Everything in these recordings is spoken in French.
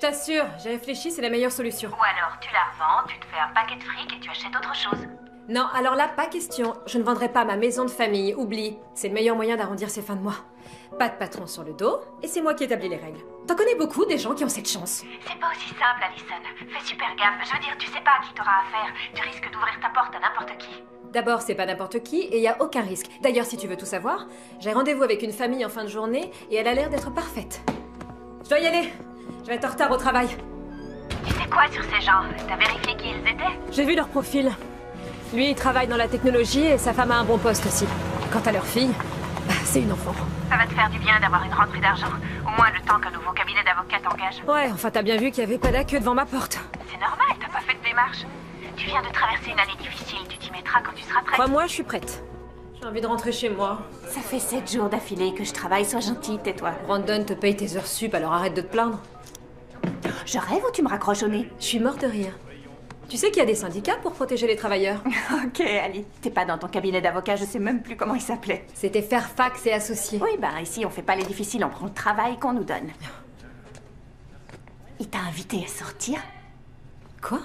t'assure, j'ai réfléchi, c'est la meilleure solution. Ou alors tu la revends, tu te fais un paquet de fric et tu achètes autre chose. Non, alors là, pas question. Je ne vendrai pas ma maison de famille, oublie. C'est le meilleur moyen d'arrondir ses fins de mois. Pas de patron sur le dos, et c'est moi qui établis les règles. T'en connais beaucoup des gens qui ont cette chance. C'est pas aussi simple, Allison. Fais super gaffe. Je veux dire, tu sais pas à qui t'auras affaire. Tu risques d'ouvrir ta porte à n'importe qui. D'abord, c'est pas n'importe qui, et y a aucun risque. D'ailleurs, si tu veux tout savoir, j'ai rendez-vous avec une famille en fin de journée, et elle a l'air d'être parfaite. Je dois y aller. Je vais être en retard au travail. Tu sais quoi sur ces gens? T'as vérifié qui ils étaient? J'ai vu leur profil. Lui, il travaille dans la technologie et sa femme a un bon poste aussi. Quant à leur fille, c'est une enfant. Ça va te faire du bien d'avoir une rentrée d'argent. Au moins le temps qu'un nouveau cabinet d'avocats t'engage. Ouais, enfin t'as bien vu qu'il n'y avait pas d'accueil devant ma porte. C'est normal, t'as pas fait de démarche. Tu viens de traverser une année difficile, tu t'y mettras quand tu seras prête. Crois-moi, je suis prête. J'ai envie de rentrer chez moi. Ça fait 7 jours d'affilée que je travaille, sois gentille, tais-toi. Brandon te paye tes heures sup, alors arrête de te plaindre. Je rêve ou tu me raccroches au nez? Je suis morte de rire. Tu sais qu'il y a des syndicats pour protéger les travailleurs. Ok, Ali. T'es pas dans ton cabinet d'avocat, je sais même plus comment il s'appelait. C'était Fairfax et Associés. Oui, bah ici on fait pas les difficiles, on prend le travail qu'on nous donne. Il t'a invité à sortir? Quoi?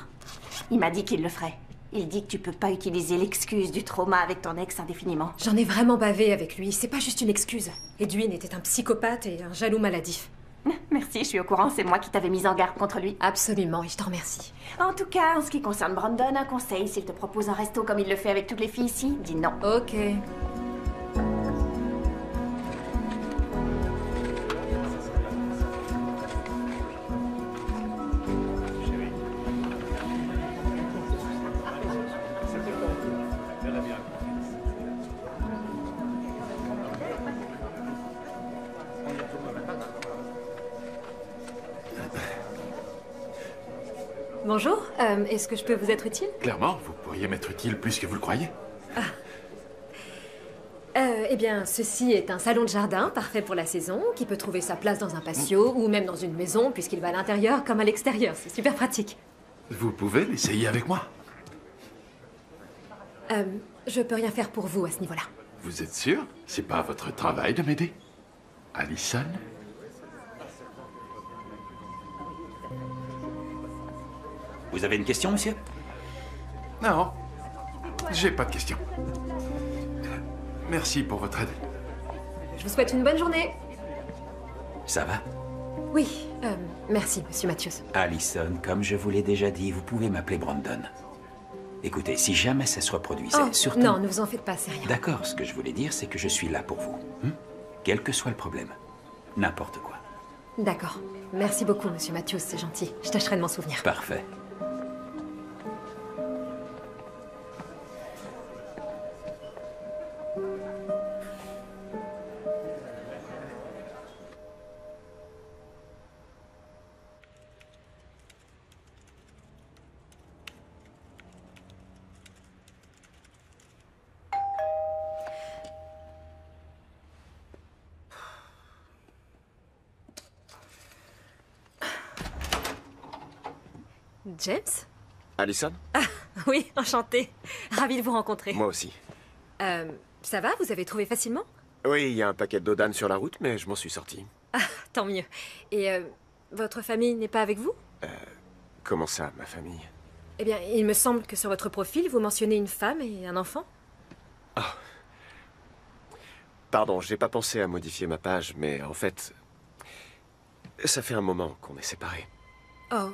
Il m'a dit qu'il le ferait. Il dit que tu peux pas utiliser l'excuse du trauma avec ton ex indéfiniment. J'en ai vraiment bavé avec lui, c'est pas juste une excuse. Edwin était un psychopathe et un jaloux maladif. Merci, je suis au courant, c'est moi qui t'avais mise en garde contre lui. Absolument, et je t'en remercie. En tout cas, en ce qui concerne Brandon, un conseil, s'il te propose un resto comme il le fait avec toutes les filles ici, dis non. Ok. Bonjour, est-ce que je peux vous être utile? Clairement, vous pourriez m'être utile plus que vous le croyez. Eh bien, ceci est un salon de jardin parfait pour la saison, qui peut trouver sa place dans un patio ou même dans une maison, puisqu'il va à l'intérieur comme à l'extérieur. C'est super pratique. Vous pouvez l'essayer avec moi. Je peux rien faire pour vous à ce niveau-là. Vous êtes sûr? C'est pas votre travail de m'aider? Allison? Vous avez une question, monsieur? Non, j'ai pas de questions. Merci pour votre aide. Je vous souhaite une bonne journée. Ça va? Oui, merci, monsieur Matthews. Allison, comme je vous l'ai déjà dit, vous pouvez m'appeler Brandon. Écoutez, si jamais ça se reproduisait, Oh, surtout... non, ne vous en faites pas, c'est rien. D'accord, ce que je voulais dire, c'est que je suis là pour vous. Quel que soit le problème. N'importe quoi. D'accord. Merci beaucoup, monsieur Matthews, c'est gentil. Je tâcherai de m'en souvenir. Parfait. James? Allison? Oui, enchanté. Ravi de vous rencontrer. Moi aussi. Ça va? Vous avez trouvé facilement? Oui, il y a un paquet d'Odan sur la route, mais je m'en suis sorti. Ah, tant mieux. Et votre famille n'est pas avec vous? Comment ça, ma famille? Eh bien, il me semble que sur votre profil, vous mentionnez une femme et un enfant. Pardon, j'ai pas pensé à modifier ma page, mais en fait... Ça fait un moment qu'on est séparés. Oh,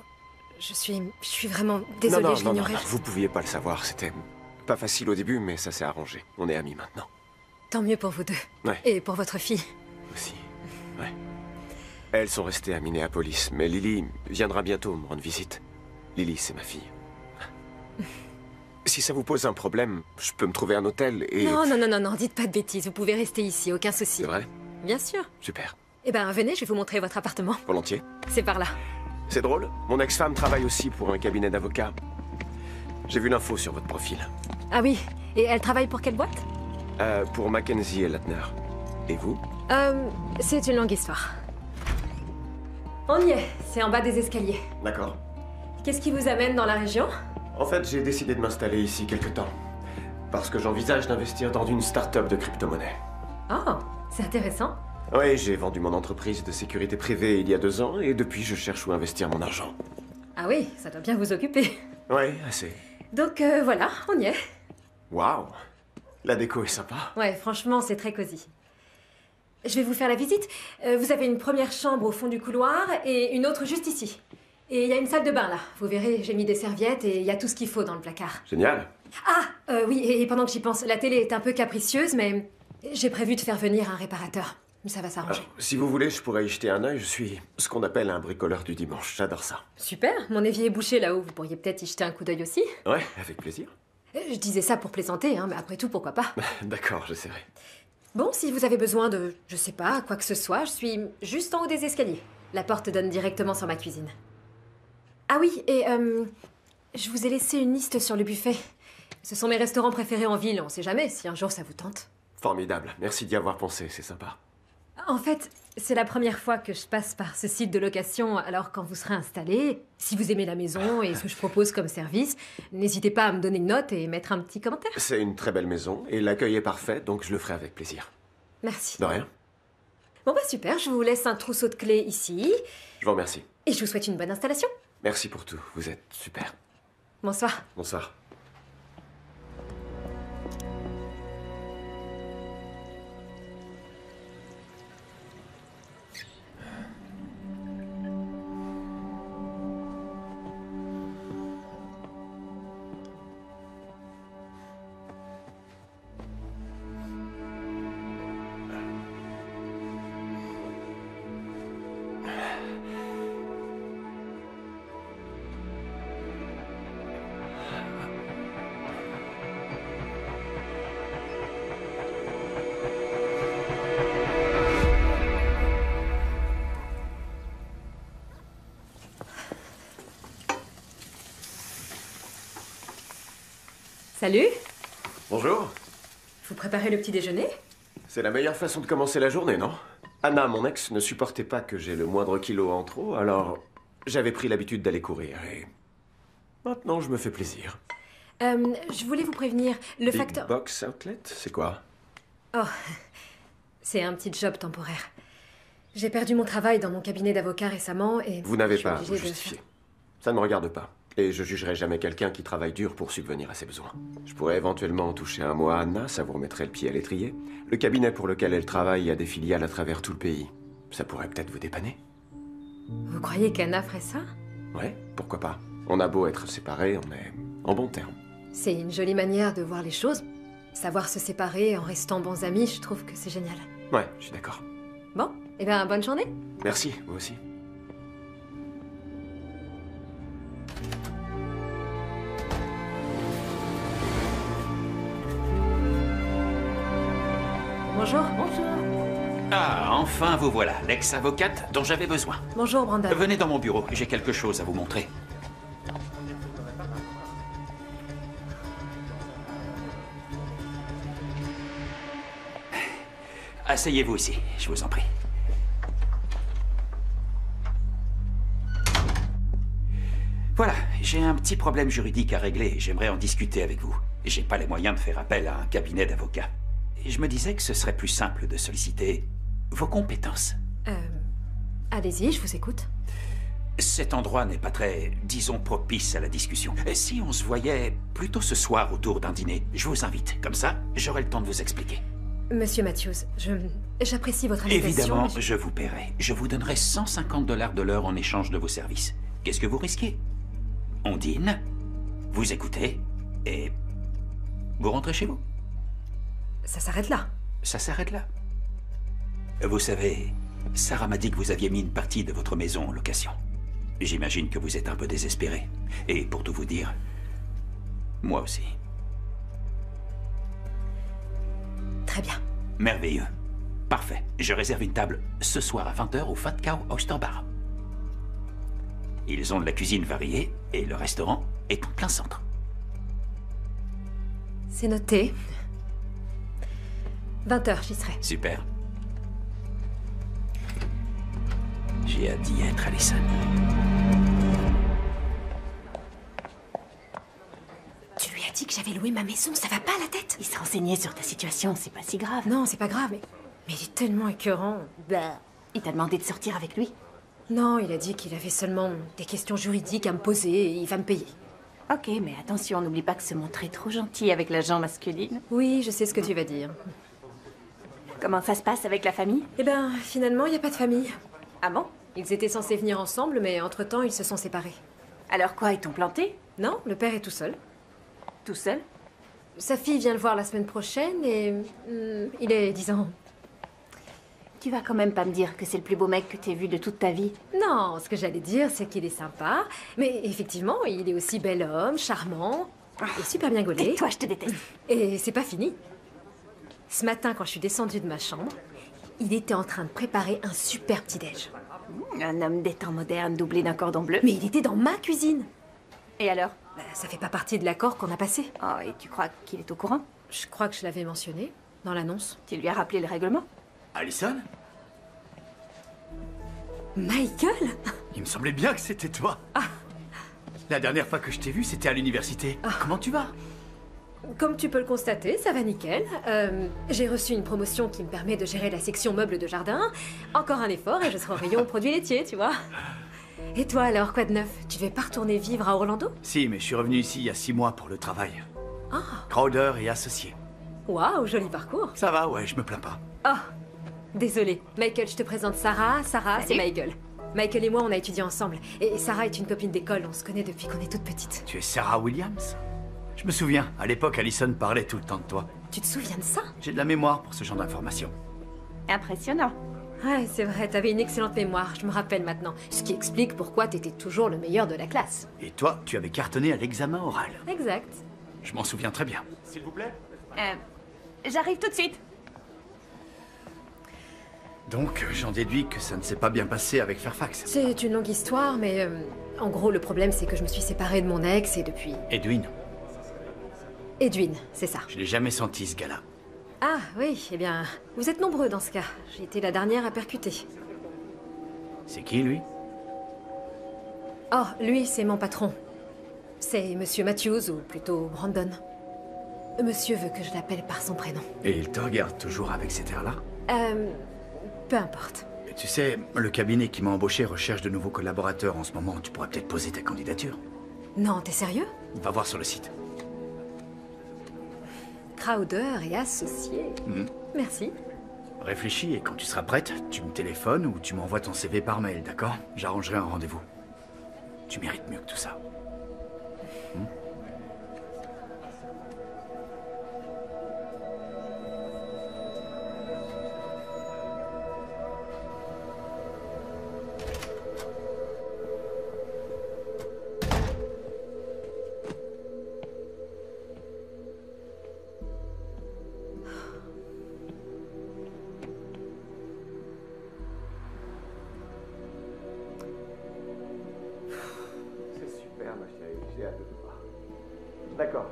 je suis vraiment désolée, je l'ignorais. Non, vous pouviez pas le savoir, c'était pas facile au début, mais ça s'est arrangé. On est amis maintenant. Tant mieux pour vous deux. Ouais. Et pour votre fille. Aussi, ouais. Elles sont restées à Minneapolis, mais Lily viendra bientôt me rendre visite. Lily, c'est ma fille. Si ça vous pose un problème, je peux me trouver un hôtel et... Non, dites pas de bêtises, vous pouvez rester ici, aucun souci. C'est vrai? Bien sûr. Super. Eh ben, venez, je vais vous montrer votre appartement. Volontiers. C'est par là. C'est drôle, mon ex-femme travaille aussi pour un cabinet d'avocats. J'ai vu l'info sur votre profil. Ah oui, et elle travaille pour quelle boîte? Pour Mackenzie et Latner. Et vous? C'est une longue histoire. On y est, c'est en bas des escaliers. D'accord. Qu'est-ce qui vous amène dans la région? En fait, j'ai décidé de m'installer ici quelque temps. Parce que j'envisage d'investir dans une start-up de crypto-monnaie. Oh, c'est intéressant. Oui, j'ai vendu mon entreprise de sécurité privée il y a 2 ans, et depuis, je cherche où investir mon argent. Ah oui, ça doit bien vous occuper. Ouais, assez. Donc voilà, on y est. Waouh! La déco est sympa. Ouais, franchement, c'est très cosy. Je vais vous faire la visite. Vous avez une première chambre au fond du couloir et une autre juste ici. Et il y a une salle de bain là. Vous verrez, j'ai mis des serviettes et il y a tout ce qu'il faut dans le placard. Génial. Ah, oui, et pendant que j'y pense, la télé est un peu capricieuse, mais j'ai prévu de faire venir un réparateur. Ça va s'arranger. Si vous voulez, je pourrais y jeter un œil. Je suis ce qu'on appelle un bricoleur du dimanche. J'adore ça. Super, mon évier est bouché là-haut. Vous pourriez peut-être y jeter un coup d'œil aussi. Ouais, avec plaisir. Je disais ça pour plaisanter, hein, mais après tout, pourquoi pas. D'accord, j'essaierai. Bon, si vous avez besoin de, je sais pas, quoi que ce soit, je suis juste en haut des escaliers. La porte donne directement sur ma cuisine. Ah oui, et je vous ai laissé une liste sur le buffet. Ce sont mes restaurants préférés en ville, on sait jamais si un jour ça vous tente. Formidable. Merci d'y avoir pensé, c'est sympa. En fait, c'est la première fois que je passe par ce site de location, alors quand vous serez installé, si vous aimez la maison et ce que je propose comme service, n'hésitez pas à me donner une note et mettre un petit commentaire. C'est une très belle maison et l'accueil est parfait, donc je le ferai avec plaisir. Merci. De rien. Bon bah super, je vous laisse un trousseau de clés ici. Je vous remercie. Et je vous souhaite une bonne installation. Merci pour tout, vous êtes super. Bonsoir. Bonsoir. Salut. Bonjour. Vous préparez le petit déjeuner? C'est la meilleure façon de commencer la journée, non? Anna, mon ex, ne supportait pas que j'ai le moindre kilo en trop, alors j'avais pris l'habitude d'aller courir et maintenant je me fais plaisir. Je voulais vous prévenir, le Big facteur... Box Outlet, c'est quoi? Oh, c'est un petit job temporaire. J'ai perdu mon travail dans mon cabinet d'avocat récemment et... Vous n'avez je suis pas à obligée vous de justifier. Ça ne me regarde pas. Et je jugerai jamais quelqu'un qui travaille dur pour subvenir à ses besoins. Je pourrais éventuellement toucher un mot à Anna, ça vous remettrait le pied à l'étrier. Le cabinet pour lequel elle travaille a des filiales à travers tout le pays. Ça pourrait peut-être vous dépanner. Vous croyez qu'Anna ferait ça? Ouais, pourquoi pas. On a beau être séparés, on est en bons termes. C'est une jolie manière de voir les choses. Savoir se séparer en restant bons amis, je trouve que c'est génial. Ouais, je suis d'accord. Bon, eh bien, bonne journée. Merci, vous aussi. Bonjour. Bonjour. Ah, enfin vous voilà, l'ex-avocate dont j'avais besoin. Bonjour, Brandon. Venez dans mon bureau, j'ai quelque chose à vous montrer. Asseyez-vous ici, je vous en prie. Voilà, j'ai un petit problème juridique à régler et j'aimerais en discuter avec vous. J'ai pas les moyens de faire appel à un cabinet d'avocats. Et je me disais que ce serait plus simple de solliciter vos compétences. Allez-y, je vous écoute. Cet endroit n'est pas très, disons, propice à la discussion. Et si on se voyait plutôt ce soir autour d'un dîner, je vous invite. Comme ça, j'aurai le temps de vous expliquer. Monsieur Matthews, j'apprécie votre invitation. Évidemment, mais je vous paierai. Je vous donnerai 150 $ de l'heure en échange de vos services. Qu'est-ce que vous risquez? On dîne, vous écoutez, et vous rentrez chez vous. Ça s'arrête là. Ça s'arrête là. Vous savez, Sarah m'a dit que vous aviez mis une partie de votre maison en location. J'imagine que vous êtes un peu désespéré. Et pour tout vous dire, moi aussi. Très bien. Merveilleux. Parfait. Je réserve une table ce soir à 20 h au Fat Cow Oyster Bar. Ils ont de la cuisine variée et le restaurant est en plein centre. C'est noté. 20 h, j'y serai. Super. J'ai hâte d'y être, Allison. Tu lui as dit que j'avais loué ma maison, ça va pas la tête? Il s'est renseigné sur ta situation, c'est pas si grave. Non, c'est pas grave, mais Mais il est tellement écœurant. Bah. Il t'a demandé de sortir avec lui? Non, il a dit qu'il avait seulement des questions juridiques à me poser et il va me payer. Ok, mais attention, n'oublie pas que se montrer trop gentil avec l'agent masculine. Oui, je sais ce que tu vas dire. Comment ça se passe avec la famille? Eh ben, finalement, il n'y a pas de famille. Ah bon? Ils étaient censés venir ensemble, mais entre-temps, ils se sont séparés. Alors quoi, ils t'ont planté? Non, le père est tout seul. Tout seul? Sa fille vient le voir la semaine prochaine et... il est, disons... Tu vas quand même pas me dire que c'est le plus beau mec que t'aies vu de toute ta vie. Non, ce que j'allais dire, c'est qu'il est sympa, mais effectivement, il est aussi bel homme, charmant, et super bien gaulé. Et toi, je te déteste. Et c'est pas fini. Ce matin, quand je suis descendue de ma chambre, il était en train de préparer un super petit-déj. Un homme des temps modernes doublé d'un cordon bleu. Mais il était dans ma cuisine. Et alors? Bah, ça fait pas partie de l'accord qu'on a passé. Oh, et tu crois qu'il est au courant? Je crois que je l'avais mentionné dans l'annonce. Tu lui as rappelé le règlement? Allison? Michael? Il me semblait bien que c'était toi. La dernière fois que je t'ai vu, c'était à l'université. Comment tu vas? Comme tu peux le constater, ça va nickel. J'ai reçu une promotion qui me permet de gérer la section meubles de jardin. Encore un effort et je serai au rayon produits laitiers, tu vois. Et toi alors, quoi de neuf? Tu devais pas retourner vivre à Orlando? Si, mais je suis revenu ici il y a 6 mois pour le travail. Ah, Crowder et associé. waouh, joli parcours. Ça va, ouais, je me plains pas. Oh, désolée. Michael, je te présente Sarah. Sarah, c'est Salut. Michael. Michael et moi, on a étudié ensemble. Et Sarah est une copine d'école, on se connaît depuis qu'on est toute petite. Tu es Sarah Williams? Je me souviens, à l'époque, Allison parlait tout le temps de toi. Tu te souviens de ça? J'ai de la mémoire pour ce genre d'informations. Impressionnant. Ouais, c'est vrai, t'avais une excellente mémoire, je me rappelle maintenant. Ce qui explique pourquoi t'étais toujours le meilleur de la classe. Et toi, tu avais cartonné à l'examen oral. Exact. Je m'en souviens très bien. S'il vous plaît. J'arrive tout de suite. Donc, j'en déduis que ça ne s'est pas bien passé avec Fairfax. C'est une longue histoire, mais en gros, le problème, c'est que je me suis séparée de mon ex et depuis... Edwin, Edwin, c'est ça. je l'ai jamais senti, ce gars-là. Ah, oui, eh bien, vous êtes nombreux dans ce cas. J'ai été la dernière à percuter. C'est qui, lui? Oh, lui, c'est mon patron. C'est Monsieur Matthews, ou plutôt Brandon. Monsieur veut que je l'appelle par son prénom. Et il te regarde toujours avec cet air-là? Peu importe. Et tu sais, le cabinet qui m'a embauché recherche de nouveaux collaborateurs en ce moment. Tu pourrais peut-être poser ta candidature. Non, t'es sérieux? Va voir sur le site. Crowder et associé. Merci. Réfléchis et quand tu seras prête, tu me téléphones ou tu m'envoies ton CV par mail, d'accord? J'arrangerai un rendez-vous. Tu mérites mieux que tout ça. C'est super, ma chérie. J'ai hâte de te voir. D'accord.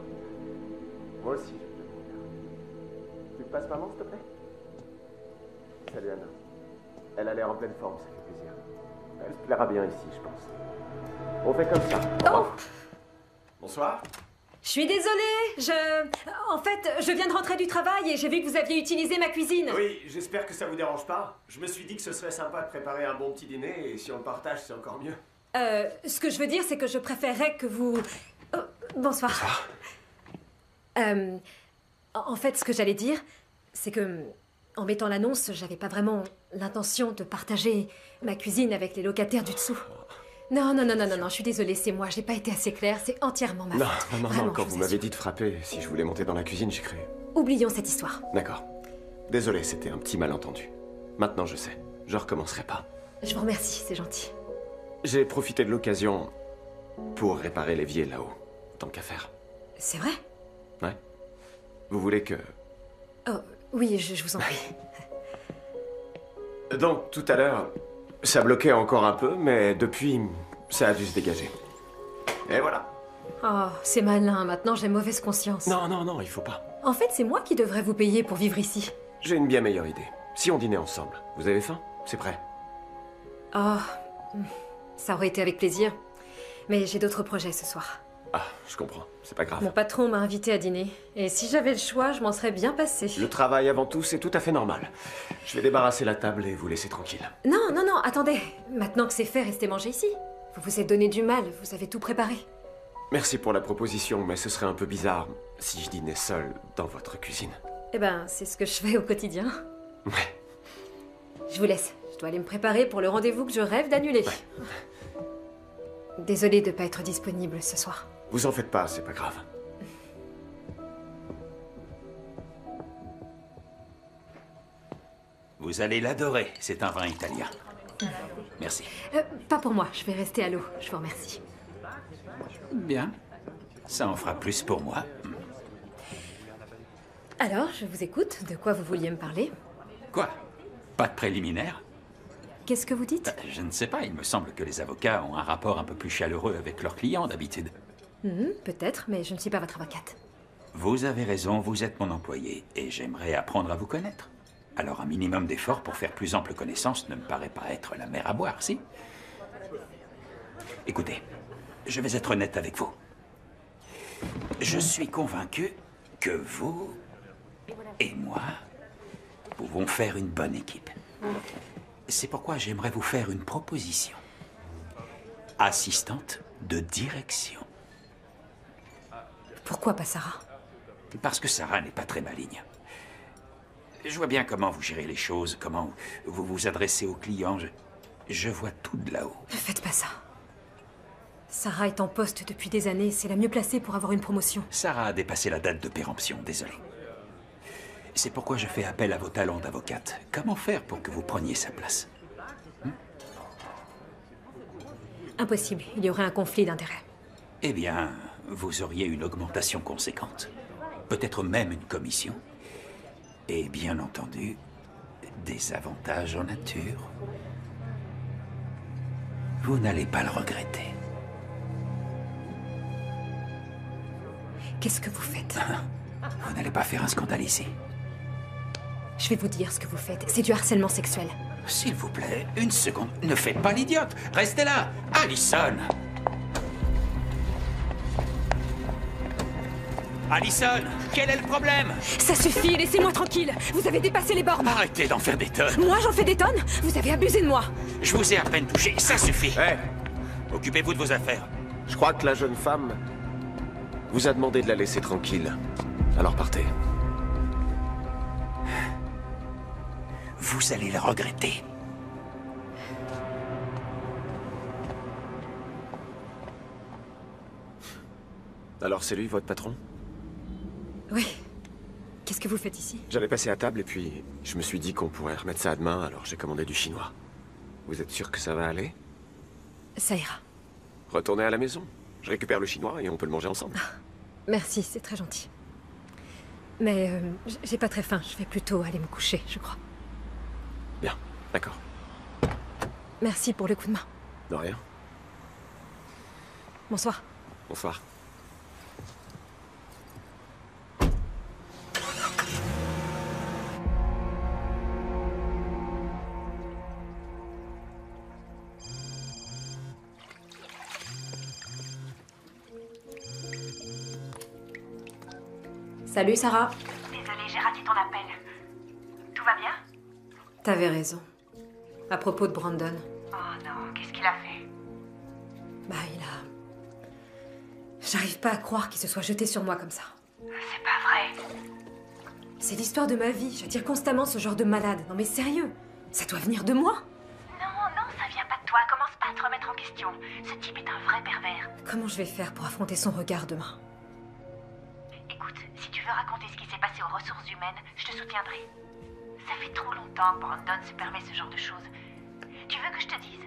Moi aussi, je vais te voir. Tu te passes maman, s'il te plaît? Salut, Anna. Elle a l'air en pleine forme, ça fait plaisir. Elle se plaira bien ici, je pense. On fait comme ça. Oh! Bonsoir. Je suis désolée, En fait, je viens de rentrer du travail et j'ai vu que vous aviez utilisé ma cuisine. Oui, j'espère que ça vous dérange pas. Je me suis dit que ce serait sympa de préparer un bon petit dîner et si on le partage, c'est encore mieux. Ce que je veux dire, c'est que je préférerais que vous... Oh, bonsoir. En fait, ce que j'allais dire, c'est que... En mettant l'annonce, j'avais pas vraiment l'intention de partager ma cuisine avec les locataires du dessous. Non, je suis désolée, c'est moi, j'ai pas été assez claire, c'est entièrement ma faute. Non, Vraiment, quand je vous vous m'avez assure. dit de frapper, si je voulais monter dans la cuisine, j'ai cru. Oublions cette histoire. D'accord. Désolé, c'était un petit malentendu. Maintenant, je sais. Je recommencerai pas. Je vous remercie, c'est gentil. J'ai profité de l'occasion pour réparer l'évier là-haut, tant qu'à faire. C'est vrai? Ouais. Vous voulez que... Oh, oui, je vous en prie. Donc, tout à l'heure, ça bloquait encore un peu, mais depuis, ça a dû se dégager. Et voilà. Oh, c'est malin, maintenant j'ai mauvaise conscience. Non, il faut pas. En fait, c'est moi qui devrais vous payer pour vivre ici. J'ai une bien meilleure idée. Si on dînait ensemble, vous avez faim? C'est prêt. Oh, ça aurait été avec plaisir. Mais j'ai d'autres projets ce soir. Ah, je comprends. C'est pas grave. Mon patron m'a invité à dîner. Et si j'avais le choix, je m'en serais bien passé. Le travail avant tout, c'est tout à fait normal. Je vais débarrasser la table et vous laisser tranquille. Non, non, non, attendez. Maintenant que c'est fait, restez manger ici. Vous vous êtes donné du mal, vous avez tout préparé. Merci pour la proposition, mais ce serait un peu bizarre si je dînais seul dans votre cuisine. Eh ben, c'est ce que je fais au quotidien. Ouais. Je vous laisse. Je dois aller me préparer pour le rendez-vous que je rêve d'annuler. Désolée de pas être disponible ce soir. Vous en faites pas, c'est pas grave. Vous allez l'adorer, c'est un vin italien. Merci. Pas pour moi, je vais rester à l'eau. Je vous remercie. Bien. Ça en fera plus pour moi. Alors, je vous écoute. De quoi vous vouliez me parler? Quoi? Pas de préliminaire? Qu'est-ce que vous dites? Je ne sais pas, il me semble que les avocats ont un rapport un peu plus chaleureux avec leurs clients d'habitude. Peut-être, mais je ne suis pas votre avocate. Vous avez raison, vous êtes mon employé, et j'aimerais apprendre à vous connaître. Alors un minimum d'effort pour faire plus ample connaissance ne me paraît pas être la mer à boire, si? Écoutez, je vais être honnête avec vous. Je suis convaincu que vous et moi pouvons faire une bonne équipe. C'est pourquoi j'aimerais vous faire une proposition. Assistante de direction. Pourquoi pas Sarah? Parce que Sarah n'est pas très maligne. Je vois bien comment vous gérez les choses, comment vous vous adressez aux clients. Je vois tout de là-haut. Ne faites pas ça. Sarah est en poste depuis des années, c'est la mieux placée pour avoir une promotion. Sarah a dépassé la date de péremption, désolé. C'est pourquoi je fais appel à vos talents d'avocate. Comment faire pour que vous preniez sa place? Impossible, il y aurait un conflit d'intérêts. Eh bien, vous auriez une augmentation conséquente. Peut-être même une commission. Et bien entendu, des avantages en nature. Vous n'allez pas le regretter. Qu'est-ce que vous faites? Vous n'allez pas faire un scandale ici. Je vais vous dire ce que vous faites. C'est du harcèlement sexuel. S'il vous plaît, une seconde. Ne faites pas l'idiote. Restez là. Allison! Allison, quel est le problème? Ça suffit, laissez-moi tranquille. Vous avez dépassé les bornes. Arrêtez d'en faire des tonnes. Moi, j'en fais des tonnes? Vous avez abusé de moi. Je vous ai à peine touché, ça suffit. Hé, Occupez-vous de vos affaires. je crois que la jeune femme vous a demandé de la laisser tranquille. Alors partez. Vous allez le regretter. Alors c'est lui, votre patron? Oui. Qu'est-ce que vous faites ici? J'allais passer à table et puis je me suis dit qu'on pourrait remettre ça à demain, alors j'ai commandé du chinois. Vous êtes sûr que ça va aller? Ça ira. Retournez à la maison. Je récupère le chinois et on peut le manger ensemble. Merci, c'est très gentil. Mais j'ai pas très faim. Je vais plutôt aller me coucher, je crois. Bien, d'accord. Merci pour le coup de main. De rien. Bonsoir. Bonsoir. Salut, Sarah. Désolée, j'ai raté ton appel. Tout va bien? T'avais raison. À propos de Brandon. Oh non, qu'est-ce qu'il a fait? Bah, il a... J'arrive pas à croire qu'il se soit jeté sur moi comme ça. C'est pas vrai. C'est l'histoire de ma vie. J'attire constamment ce genre de malade. Non mais sérieux, ça doit venir de moi? Non, ça vient pas de toi. Commence pas à te remettre en question. Ce type est un vrai pervers. Comment je vais faire pour affronter son regard demain? Écoute, si tu veux raconter ce qui s'est passé aux ressources humaines, je te soutiendrai. Ça fait trop longtemps que Brandon se permet ce genre de choses. Tu veux que je te dise?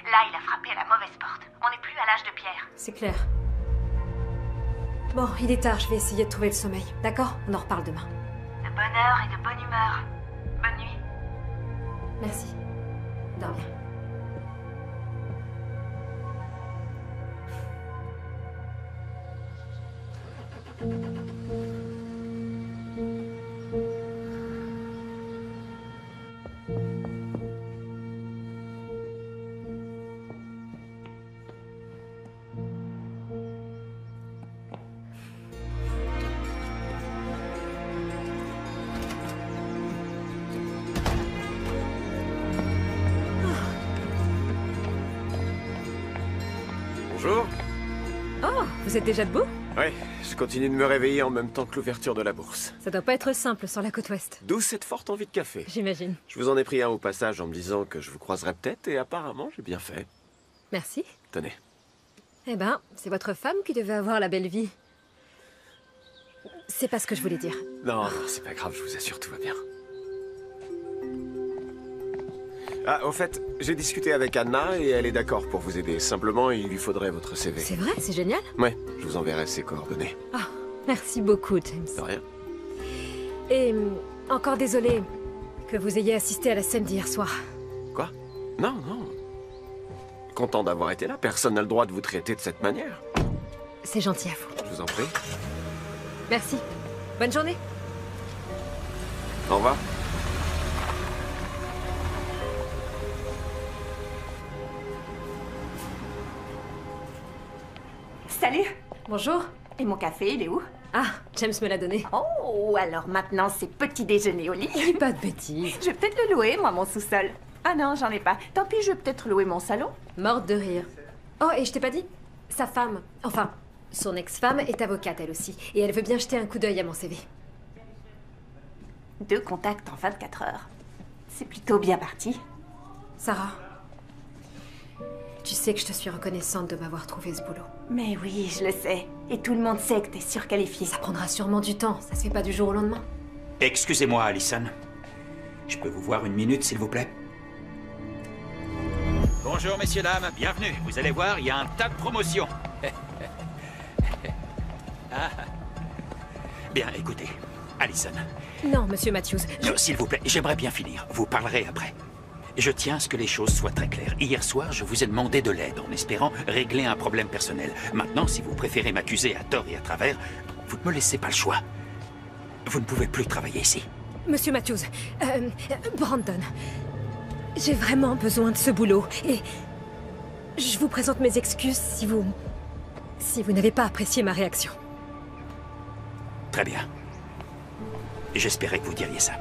Là, il a frappé à la mauvaise porte. On n'est plus à l'âge de pierre. C'est clair. Bon, il est tard, je vais essayer de trouver le sommeil. D'accord? On en reparle demain. De bonne heure et de bonne humeur. Bonne nuit. Merci. Dors bien. Vous êtes déjà debout? Ouais, je continue de me réveiller en même temps que l'ouverture de la bourse. Ça doit pas être simple sur la côte ouest. D'où cette forte envie de café. J'imagine. Je vous en ai pris un au passage en me disant que je vous croiserais peut-être et apparemment j'ai bien fait. Merci. Tenez. Eh ben, c'est votre femme qui devait avoir la belle vie. C'est pas ce que je voulais dire. Non, non, c'est pas grave, je vous assure, tout va bien. Ah, au fait, j'ai discuté avec Anna et elle est d'accord pour vous aider. Simplement, il lui faudrait votre CV. C'est vrai, c'est génial. Ouais, je vous enverrai ses coordonnées. Ah, merci beaucoup, James. De rien. Et encore désolé que vous ayez assisté à la scène d'hier soir. Quoi? Non, non. Content d'avoir été là, personne n'a le droit de vous traiter de cette manière. C'est gentil à vous. Je vous en prie. Merci. Bonne journée. Au revoir. Salut. Bonjour. Et mon café, il est où? Ah, James me l'a donné. Oh, alors maintenant c'est petit déjeuner au lit. Dis pas de bêtises. Je vais peut-être le louer, moi, mon sous-sol. Ah non, j'en ai pas. Tant pis, je vais peut-être louer mon salon. Morte de rire. Oh, et je t'ai pas dit, sa femme, enfin, son ex-femme est avocate elle aussi, et elle veut bien jeter un coup d'œil à mon CV. 2 contacts en 24 heures. C'est plutôt bien parti. Sarah, tu sais que je te suis reconnaissante de m'avoir trouvé ce boulot. Mais oui, je le sais. Et tout le monde sait que t'es surqualifiée. Ça prendra sûrement du temps, ça se fait pas du jour au lendemain. Excusez-moi, Allison. Je peux vous voir une minute, s'il vous plaît? Bonjour, messieurs, dames. Bienvenue. Vous allez voir, il y a un tas de promotions. Ah. Bien, écoutez, Allison. Non, monsieur Matthews, Non, s'il vous plaît, j'aimerais bien finir. Vous parlerez après. Je tiens à ce que les choses soient très claires. Hier soir, je vous ai demandé de l'aide en espérant régler un problème personnel. Maintenant, si vous préférez m'accuser à tort et à travers, vous ne me laissez pas le choix. Vous ne pouvez plus travailler ici. Monsieur Matthews, Brandon, j'ai vraiment besoin de ce boulot, et je vous présente mes excuses si vous n'avez pas apprécié ma réaction. Très bien. J'espérais que vous diriez ça.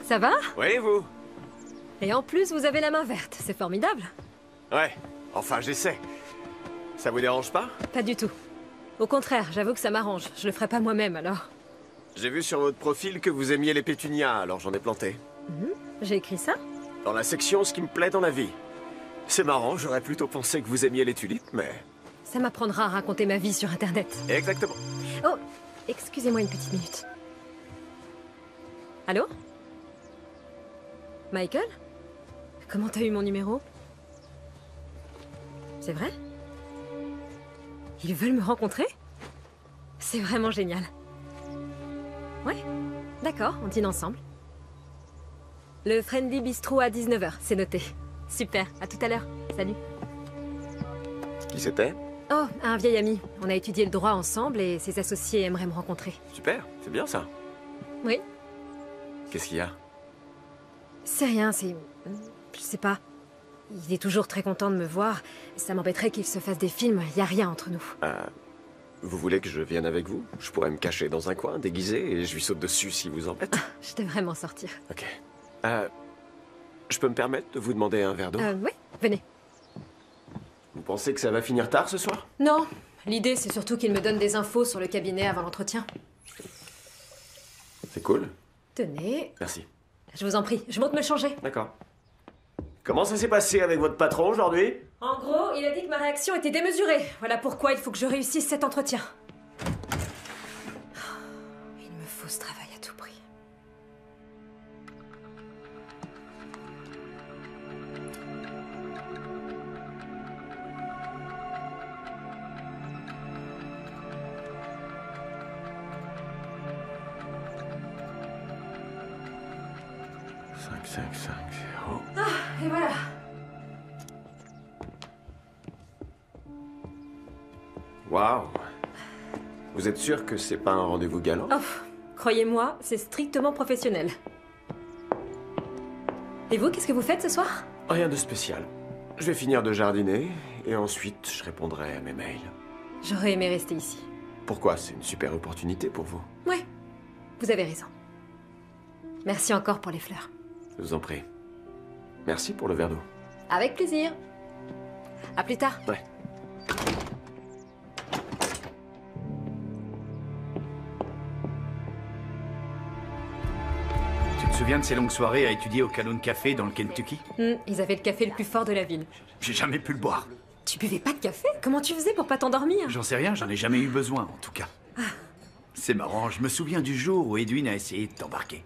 Ça va? Oui, vous? Et en plus, vous avez la main verte, c'est formidable. Ouais, enfin j'essaie. Ça vous dérange pas? Pas du tout. Au contraire, j'avoue que ça m'arrange. Je le ferai pas moi-même, alors. J'ai vu sur votre profil que vous aimiez les pétunias, alors j'en ai planté. J'ai écrit ça? Dans la section ce qui me plaît dans la vie. C'est marrant, j'aurais plutôt pensé que vous aimiez les tulipes, mais... Ça m'apprendra à raconter ma vie sur Internet. Exactement. Oh, excusez-moi une petite minute. Allô? Michael? Comment t'as eu mon numéro? C'est vrai? Ils veulent me rencontrer? C'est vraiment génial. Ouais, d'accord, on dîne ensemble. Le Friendly Bistro à 19h, c'est noté. Super, à tout à l'heure. Salut. Qui c'était? Oh, un vieil ami. On a étudié le droit ensemble et ses associés aimeraient me rencontrer. Super, c'est bien ça. Oui? Qu'est-ce qu'il y a? C'est rien, c'est... Je sais pas. Il est toujours très content de me voir. Ça m'embêterait qu'il se fasse des films, y a rien entre nous. Vous voulez que je vienne avec vous? Je pourrais me cacher dans un coin, déguisé, et je lui saute dessus si vous embête. Je devrais m'en sortir. Ok. Je peux me permettre de vous demander un verre d'eau? Oui, venez. Vous pensez que ça va finir tard ce soir? Non, l'idée c'est surtout qu'il me donne des infos sur le cabinet avant l'entretien. C'est cool. Tenez, Merci. je vous en prie, je monte me changer. D'accord. Comment ça s'est passé avec votre patron aujourd'hui? En gros, il a dit que ma réaction était démesurée. Voilà pourquoi il faut que je réussisse cet entretien. Il me faut ce travail à tout prix. Et voilà. Waouh. Vous êtes sûr que c'est pas un rendez-vous galant? Oh, croyez-moi, c'est strictement professionnel. Et vous, qu'est-ce que vous faites ce soir? Rien de spécial. Je vais finir de jardiner et ensuite je répondrai à mes mails. J'aurais aimé rester ici. Pourquoi? C'est une super opportunité pour vous. Ouais, vous avez raison. Merci encore pour les fleurs. Je vous en prie. Merci pour le verre d'eau. Avec plaisir. À plus tard. Ouais. Tu te souviens de ces longues soirées à étudier au Calhoun Café dans le Kentucky? Ils avaient le café le plus fort de la ville. J'ai jamais pu le boire. Tu buvais pas de café? Comment tu faisais pour pas t'endormir? J'en sais rien, j'en ai jamais eu besoin, en tout cas. C'est marrant, je me souviens du jour où Edwin a essayé de t'embarquer.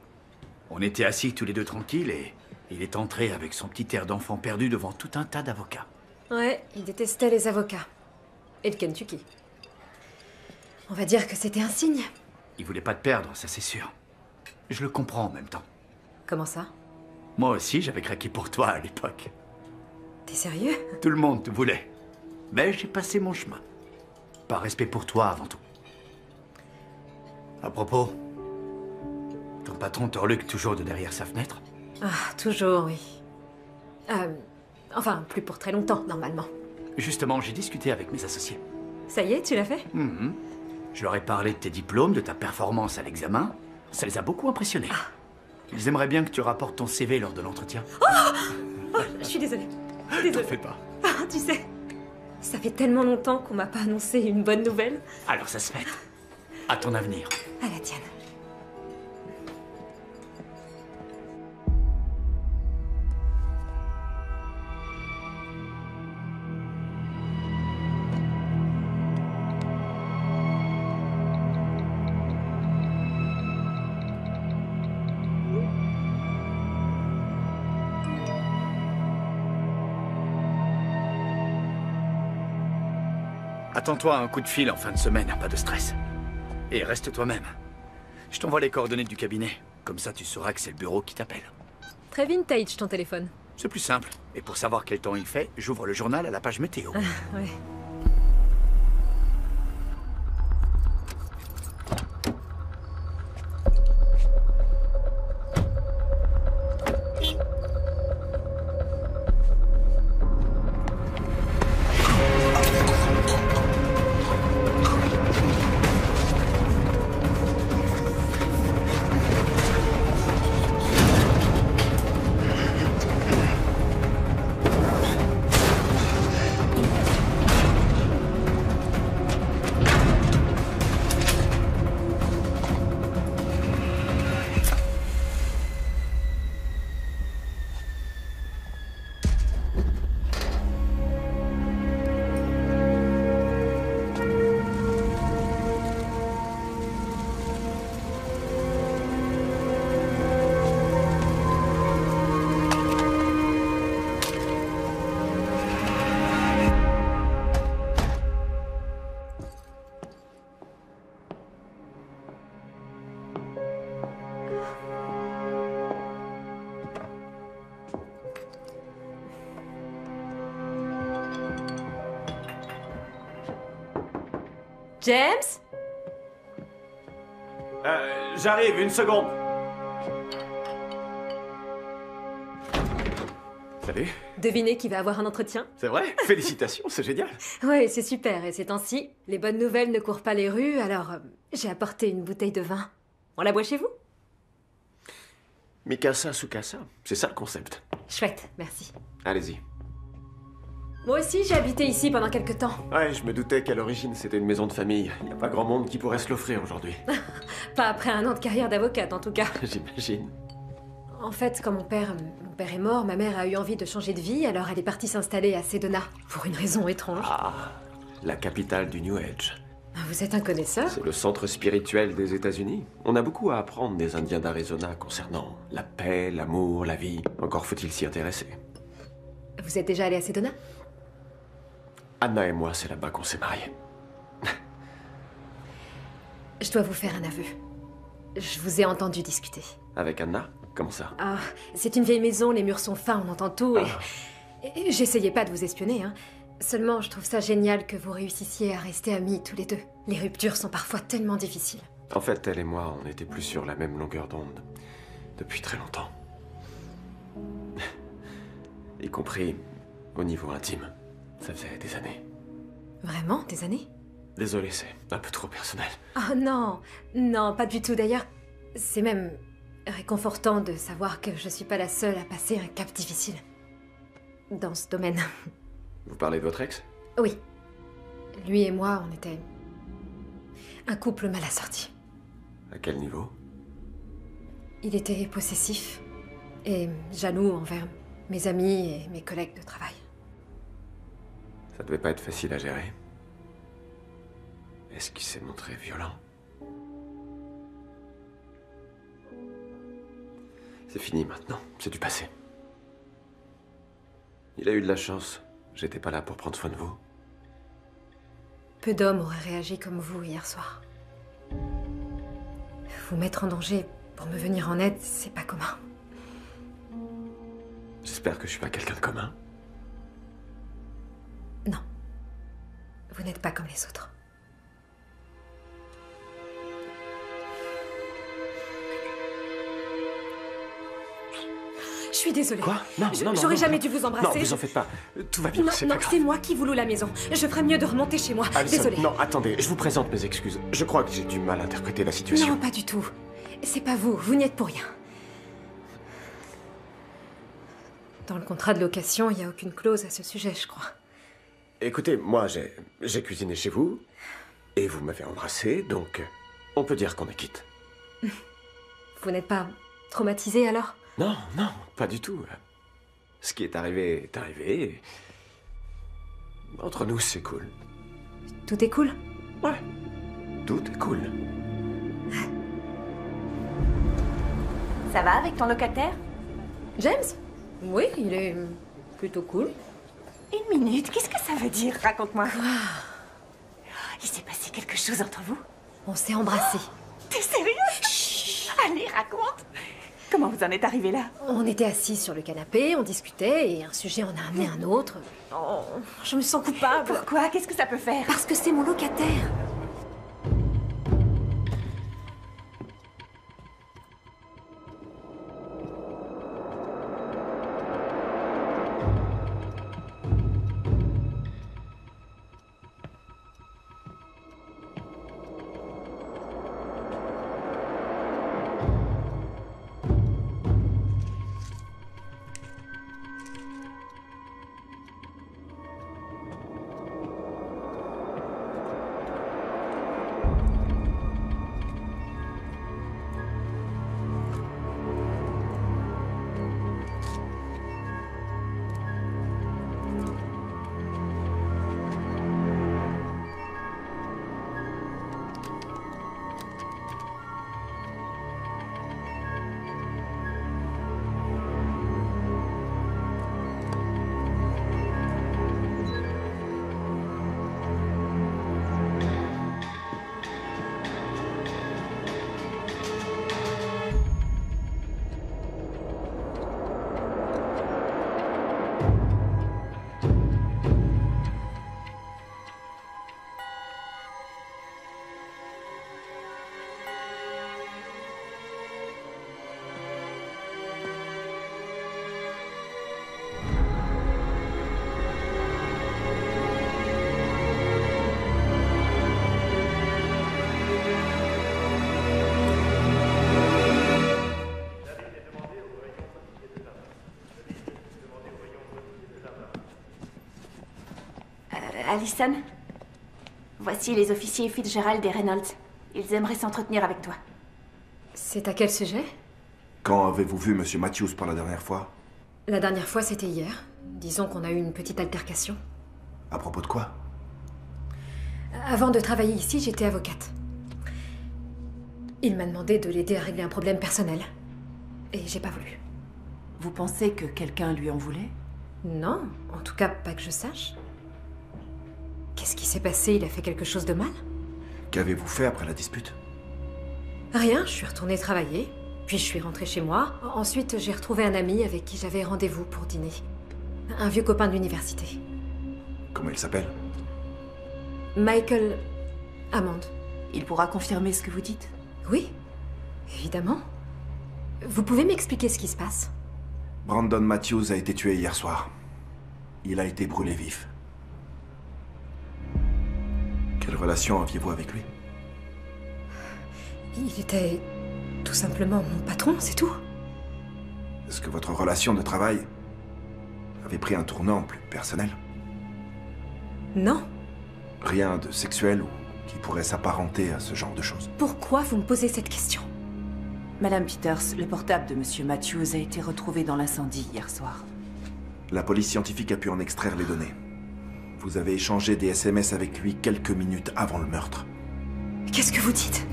On était assis tous les deux tranquilles et il est entré avec son petit air d'enfant perdu devant tout un tas d'avocats. Ouais, il détestait les avocats. Et le Kentucky. On va dire que c'était un signe. Il voulait pas te perdre, ça c'est sûr. Je le comprends en même temps. Comment ça? Moi aussi, j'avais craqué pour toi à l'époque. T'es sérieux? Tout le monde te voulait. Mais j'ai passé mon chemin. Par respect pour toi avant tout. À propos, ton patron t'orluque toujours de derrière sa fenêtre? Ah, toujours, oui. Enfin, plus pour très longtemps, normalement. Justement, j'ai discuté avec mes associés. Ça y est, tu l'as fait? Je leur ai parlé de tes diplômes, de ta performance à l'examen. Ça les a beaucoup impressionnés. Ils aimeraient bien que tu rapportes ton CV lors de l'entretien. Je suis désolée. Désolée. Fais pas. Ah, tu sais, ça fait tellement longtemps qu'on m'a pas annoncé une bonne nouvelle. Alors ça se fait. À ton avenir. À la tienne. Attends-toi à un coup de fil en fin de semaine, pas de stress. Et reste toi-même. Je t'envoie les coordonnées du cabinet. Comme ça, tu sauras que c'est le bureau qui t'appelle. Très vintage, ton téléphone. C'est plus simple. Et pour savoir quel temps il fait, j'ouvre le journal à la page météo. Ouais. James? J'arrive, une seconde. Salut. Devinez qui va avoir un entretien? C'est vrai? Félicitations, c'est génial. Ouais, c'est super. Et ces temps-ci, les bonnes nouvelles ne courent pas les rues, alors j'ai apporté une bouteille de vin. On la boit chez vous? Mikasa Sukasa, c'est ça le concept. Chouette, merci. Allez-y. Moi aussi, j'ai habité ici pendant quelques temps. Ouais, je me doutais qu'à l'origine c'était une maison de famille. Il n'y a pas grand monde qui pourrait se l'offrir aujourd'hui. Pas après un an de carrière d'avocate, en tout cas. J'imagine. En fait, quand mon père est mort, ma mère a eu envie de changer de vie, alors elle est partie s'installer à Sedona, pour une raison étrange. Ah, la capitale du New Age. Vous êtes un connaisseur? C'est le centre spirituel des États-Unis. On a beaucoup à apprendre des Indiens d'Arizona concernant la paix, l'amour, la vie. Encore faut-il s'y intéresser. Vous êtes déjà allé à Sedona? Anna et moi, c'est là-bas qu'on s'est mariés. Je dois vous faire un aveu. Je vous ai entendu discuter. Avec Anna? Comment ça? Ah, c'est une vieille maison, les murs sont fins, on entend tout et j'essayais pas de vous espionner, hein. Seulement, je trouve ça génial que vous réussissiez à rester amis tous les deux. Les ruptures sont parfois tellement difficiles. En fait, elle et moi, on n'était plus sur la même longueur d'onde depuis très longtemps. Y compris au niveau intime. Ça faisait des années. Vraiment? Des années? Désolé, c'est un peu trop personnel. Oh non, non, pas du tout d'ailleurs. C'est même réconfortant de savoir que je suis pas la seule à passer un cap difficile. Dans ce domaine. Vous parlez de votre ex? Oui. Lui et moi, on était un couple mal assorti. À quel niveau? Il était possessif et jaloux envers mes amis et mes collègues de travail. Ça devait pas être facile à gérer. Est-ce qu'il s'est montré violent? C'est fini maintenant, c'est du passé. Il a eu de la chance. J'étais pas là pour prendre soin de vous. Peu d'hommes auraient réagi comme vous hier soir. Vous mettre en danger pour me venir en aide, c'est pas commun. J'espère que je suis pas quelqu'un de commun. Non. Vous n'êtes pas comme les autres. Je suis désolée. Quoi? Non, non, non. J'aurais non, jamais non. dû vous embrasser. Non, vous en faites pas. Tout va bien, Non, c'est non, pas grave. c'est moi qui vous loue la maison. Je ferais mieux de remonter chez moi. Alison, Désolée. non, attendez, je vous présente mes excuses. Je crois que j'ai du mal à interpréter la situation. Non, pas du tout. C'est pas vous. Vous n'y êtes pour rien. Dans le contrat de location, il n'y a aucune clause à ce sujet, je crois. Écoutez, moi, j'ai cuisiné chez vous, et vous m'avez embrassé, donc on peut dire qu'on est quitte. Vous n'êtes pas traumatisé alors? Non, non, pas du tout. Ce qui est arrivé est arrivé. Entre nous, c'est cool. Tout est cool? Ouais, tout est cool. Ça va avec ton locataire? James? Oui, il est plutôt cool. Une minute, qu'est-ce que ça veut dire? Raconte-moi. Il s'est passé quelque chose entre vous? On s'est embrassés. T'es sérieux? Chut. Allez, raconte. Comment vous en êtes arrivé là? On était assis sur le canapé, on discutait, et un sujet en a amené un autre. Oh, je me sens coupable. Pourquoi? Qu'est-ce que ça peut faire? Parce que c'est mon locataire. Alison, voici les officiers Fitzgerald et Reynolds. Ils aimeraient s'entretenir avec toi. C'est à quel sujet? Quand avez-vous vu Monsieur Matthews pour la dernière fois? La dernière fois, c'était hier. Disons qu'on a eu une petite altercation. À propos de quoi? Avant de travailler ici, j'étais avocate. Il m'a demandé de l'aider à régler un problème personnel. Et j'ai pas voulu. Vous pensez que quelqu'un lui en voulait? Non, en tout cas pas que je sache. Qu'est-ce qui s'est passé? Il a fait quelque chose de mal? Qu'avez-vous fait après la dispute? Rien, je suis retournée travailler. Puis je suis rentrée chez moi. Ensuite, j'ai retrouvé un ami avec qui j'avais rendez-vous pour dîner. Un vieux copain de l'université. Comment il s'appelle? Michael Hammond. Il pourra confirmer ce que vous dites? Oui, évidemment. Vous pouvez m'expliquer ce qui se passe? Brandon Matthews a été tué hier soir. Il a été brûlé vif. Quelle relation aviez-vous avec lui? Il était tout simplement mon patron, c'est tout. Est-ce que votre relation de travail avait pris un tournant plus personnel? Non. Rien de sexuel ou qui pourrait s'apparenter à ce genre de choses? Pourquoi vous me posez cette question? Madame Peters, le portable de Monsieur Matthews a été retrouvé dans l'incendie hier soir. La police scientifique a pu en extraire les données. Vous avez échangé des SMS avec lui quelques minutes avant le meurtre. Qu'est-ce que vous dites?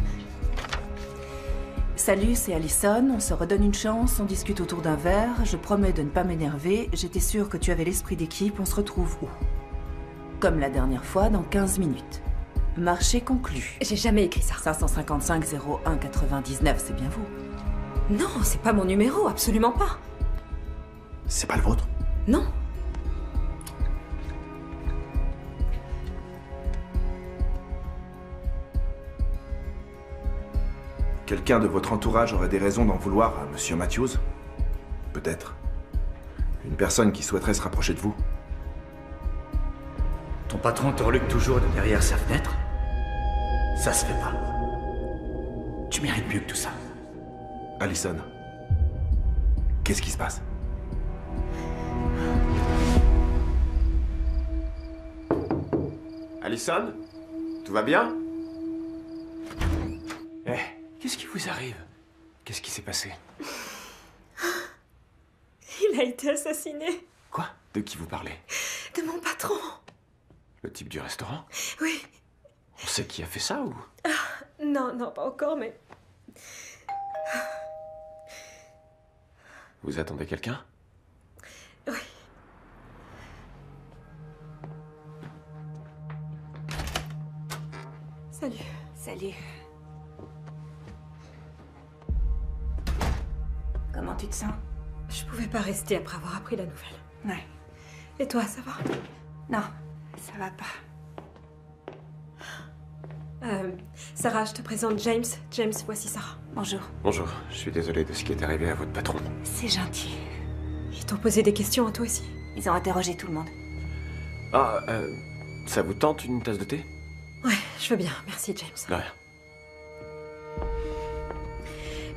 Salut, c'est Allison, on se redonne une chance, on discute autour d'un verre, je promets de ne pas m'énerver, j'étais sûre que tu avais l'esprit d'équipe, on se retrouve où? Comme la dernière fois, dans 15 minutes. Marché conclu. J'ai jamais écrit ça. 555 01 99, c'est bien vous. Non, c'est pas mon numéro, absolument pas. C'est pas le vôtre? Non. Quelqu'un de votre entourage aurait des raisons d'en vouloir à Monsieur Matthews? Peut-être. Une personne qui souhaiterait se rapprocher de vous? Ton patron te reluque toujours de derrière sa fenêtre? Ça se fait pas. Tu mérites mieux que tout ça. Allison, qu'est-ce qui se passe? Allison? Tout va bien? Eh, qu'est-ce qui vous arrive? Qu'est-ce qui s'est passé? Il a été assassiné. Quoi? De qui vous parlez? De mon patron. Le type du restaurant? Oui. On sait qui a fait ça ou? Non, non, pas encore, mais... Vous attendez quelqu'un? Oui. Salut. Salut. Comment tu te sens? Je pouvais pas rester après avoir appris la nouvelle. Ouais. Et toi, ça va? Non, ça va pas. Sarah, je te présente James. James, voici Sarah. Bonjour. Bonjour, je suis désolé de ce qui est arrivé à votre patron. C'est gentil. Ils t'ont posé des questions à toi aussi? Ils ont interrogé tout le monde. Ah, ça vous tente une tasse de thé? Ouais, je veux bien. Merci, James. De rien.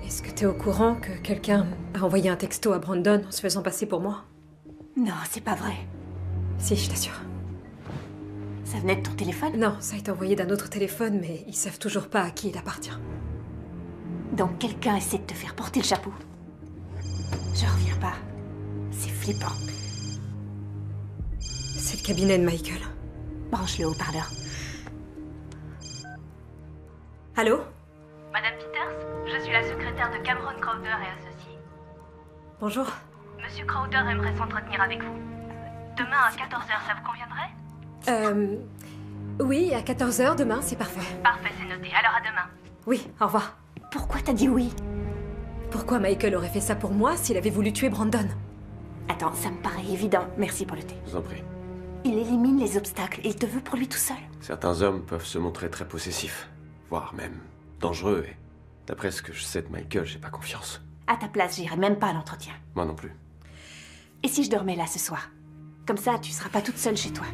Est-ce que t'es au courant que quelqu'un a envoyé un texto à Brandon en se faisant passer pour moi? Non, c'est pas vrai. Si, je t'assure. Ça venait de ton téléphone? Non, ça a été envoyé d'un autre téléphone, mais ils savent toujours pas à qui il appartient. Donc quelqu'un essaie de te faire porter le chapeau. Je reviens pas. C'est flippant. C'est le cabinet de Michael. Branche le haut-parleur. Allô? Madame Peters, je suis la secrétaire de Cameron Crowder et associés. Bonjour. Monsieur Crowder aimerait s'entretenir avec vous. Demain à 14h, ça vous conviendrait? Oui, à 14h demain, c'est parfait. Parfait, c'est noté. Alors à demain. Oui, au revoir. Pourquoi t'as dit oui? Pourquoi Michael aurait fait ça pour moi s'il avait voulu tuer Brandon? Attends, ça me paraît évident. Merci pour le thé. Je vous en prie. Il élimine les obstacles et il te veut pour lui tout seul. Certains hommes peuvent se montrer très possessifs, voire même dangereux, et d'après ce que je sais de Michael, j'ai pas confiance. À ta place, j'irai même pas à l'entretien. Moi non plus. Et si je dormais là ce soir? Comme ça, tu seras pas toute seule chez toi.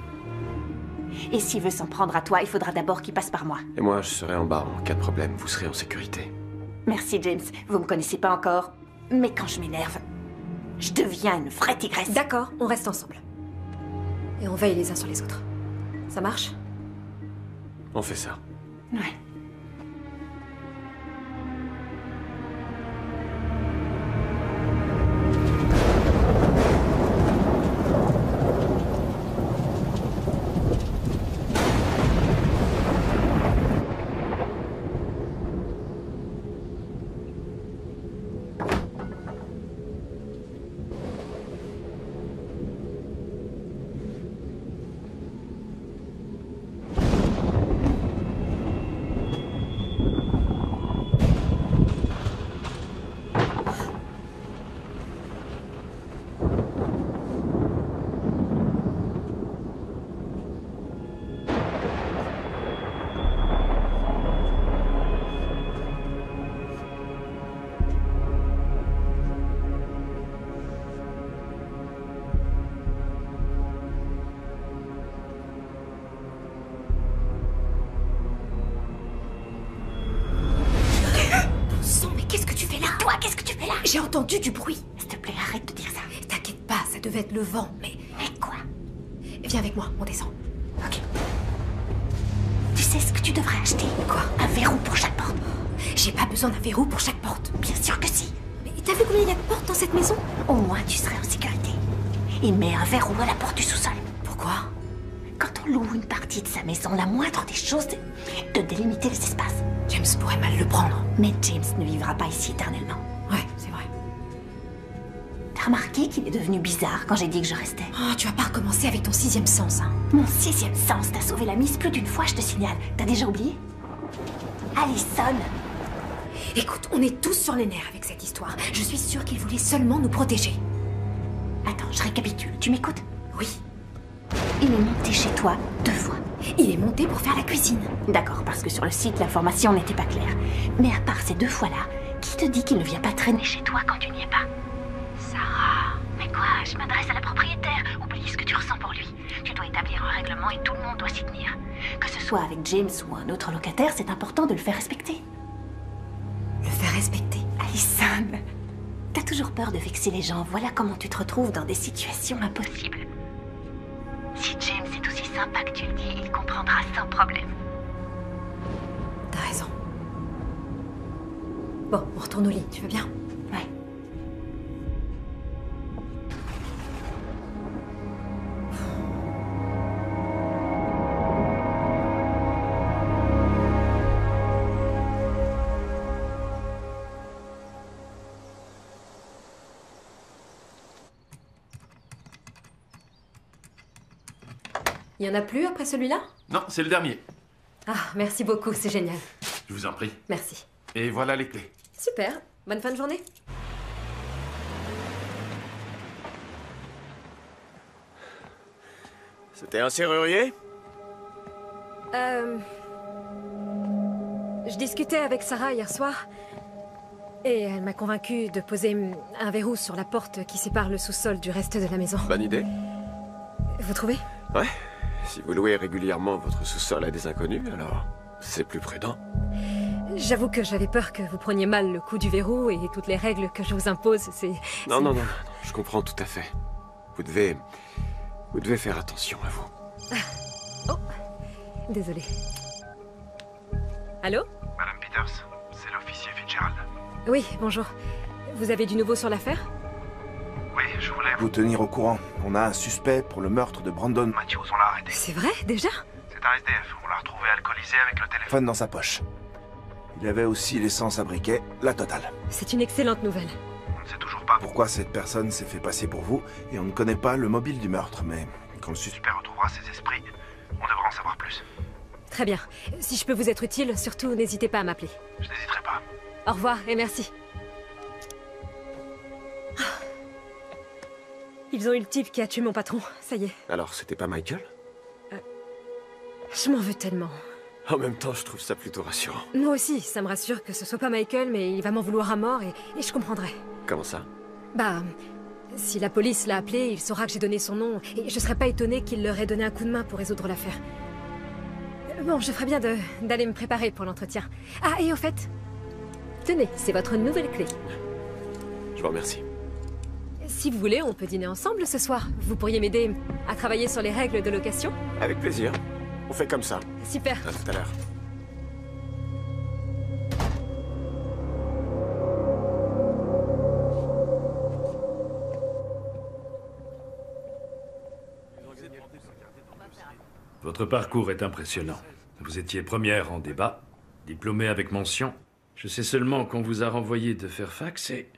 Et s'il veut s'en prendre à toi, il faudra d'abord qu'il passe par moi. Et moi, je serai en bas en cas de problème, vous serez en sécurité. Merci, James. Vous me connaissez pas encore, mais quand je m'énerve, je deviens une vraie tigresse. D'accord, on reste ensemble. Et on veille les uns sur les autres. Ça marche? On fait ça. Ouais. J'ai entendu du bruit. S'il te plaît, arrête de dire ça. T'inquiète pas, ça devait être le vent, mais... Mais quoi? Viens avec moi, on descend. Ok. Tu sais ce que tu devrais acheter? Quoi? Un verrou pour chaque porte. J'ai pas besoin d'un verrou pour chaque porte. Bien sûr que si. Mais t'as vu combien il y a de portes dans cette maison? Au moins, tu serais en sécurité. Et mets un verrou à la porte du sous-sol. Pourquoi? Quand on loue une partie de sa maison, la moindre des choses est de délimiter les espaces. James pourrait mal le prendre. Mais James ne vivra pas ici éternellement. Ouais, c'est vrai. T'as remarqué qu'il est devenu bizarre quand j'ai dit que je restais? Oh, tu vas pas recommencer avec ton 6e sens, hein. Mon 6e sens t'a sauvé la mise plus d'une fois, je te signale. T'as déjà oublié? Allison! Écoute, on est tous sur les nerfs avec cette histoire. Je suis sûre qu'il voulait seulement nous protéger. Attends, je récapitule. Tu m'écoutes? Oui. Il est monté chez toi 2 fois. Il est monté pour faire la cuisine. D'accord, parce que sur le site, l'information n'était pas claire. Mais à part ces 2 fois-là, qui te dit qu'il ne vient pas traîner chez toi quand tu n'y es pas? Sarah, mais quoi? Je m'adresse à la propriétaire. Oublie ce que tu ressens pour lui. Tu dois établir un règlement et tout le monde doit s'y tenir. Que ce soit avec James ou un autre locataire, c'est important de le faire respecter. Le faire respecter? Allison, t'as toujours peur de vexer les gens. Voilà comment tu te retrouves dans des situations impossibles. Si James est aussi sympa que tu le dis, il comprendra sans problème. T'as raison. Bon, on retourne au lit, tu veux bien? Ouais. Il y en a plus après celui-là? Non, c'est le dernier. Ah, merci beaucoup, c'est génial. Je vous en prie. Merci. Et voilà les clés. Super, bonne fin de journée. C'était un serrurier? Je discutais avec Sarah hier soir. Et elle m'a convaincue de poser un verrou sur la porte qui sépare le sous-sol du reste de la maison. Bonne idée. Vous trouvez? Ouais. Si vous louez régulièrement votre sous-sol à des inconnus, alors c'est plus prudent. J'avoue que j'avais peur que vous preniez mal le coup du verrou et toutes les règles que je vous impose, Non, je comprends tout à fait. Vous devez faire attention à vous. Oh, désolé. Allô? Madame Peters, c'est l'officier Fitzgerald. Oui, bonjour. Vous avez du nouveau sur l'affaire? Oui, je voulais vous tenir au courant. On a un suspect pour le meurtre de Brandon Matthews, on l'a arrêté. C'est vrai, déjà? C'est un SDF, on l'a retrouvé alcoolisé avec le téléphone dans sa poche. Il avait aussi l'essence à briquet, la totale. C'est une excellente nouvelle. On ne sait toujours pas pourquoi cette personne s'est fait passer pour vous, et on ne connaît pas le mobile du meurtre, mais quand le suspect retrouvera ses esprits, on devra en savoir plus. Très bien. Si je peux vous être utile, surtout n'hésitez pas à m'appeler. Je n'hésiterai pas. Au revoir et merci. Ils ont eu le type qui a tué mon patron, ça y est. Alors, c'était pas Michael? Je m'en veux tellement. En même temps, je trouve ça plutôt rassurant. Moi aussi, ça me rassure que ce soit pas Michael, mais il va m'en vouloir à mort et je comprendrai. Comment ça? Bah, si la police l'a appelé, il saura que j'ai donné son nom, et je serais pas étonnée qu'il leur ait donné un coup de main pour résoudre l'affaire. Bon, je ferais bien d'aller me préparer pour l'entretien. Ah, et au fait, tenez, c'est votre nouvelle clé. Je vous remercie. Si vous voulez, on peut dîner ensemble ce soir. Vous pourriez m'aider à travailler sur les règles de location? Avec plaisir. On fait comme ça. Super. À tout à l'heure. Votre parcours est impressionnant. Vous étiez première en débat, diplômée avec mention. Je sais seulement qu'on vous a renvoyé de Fairfax et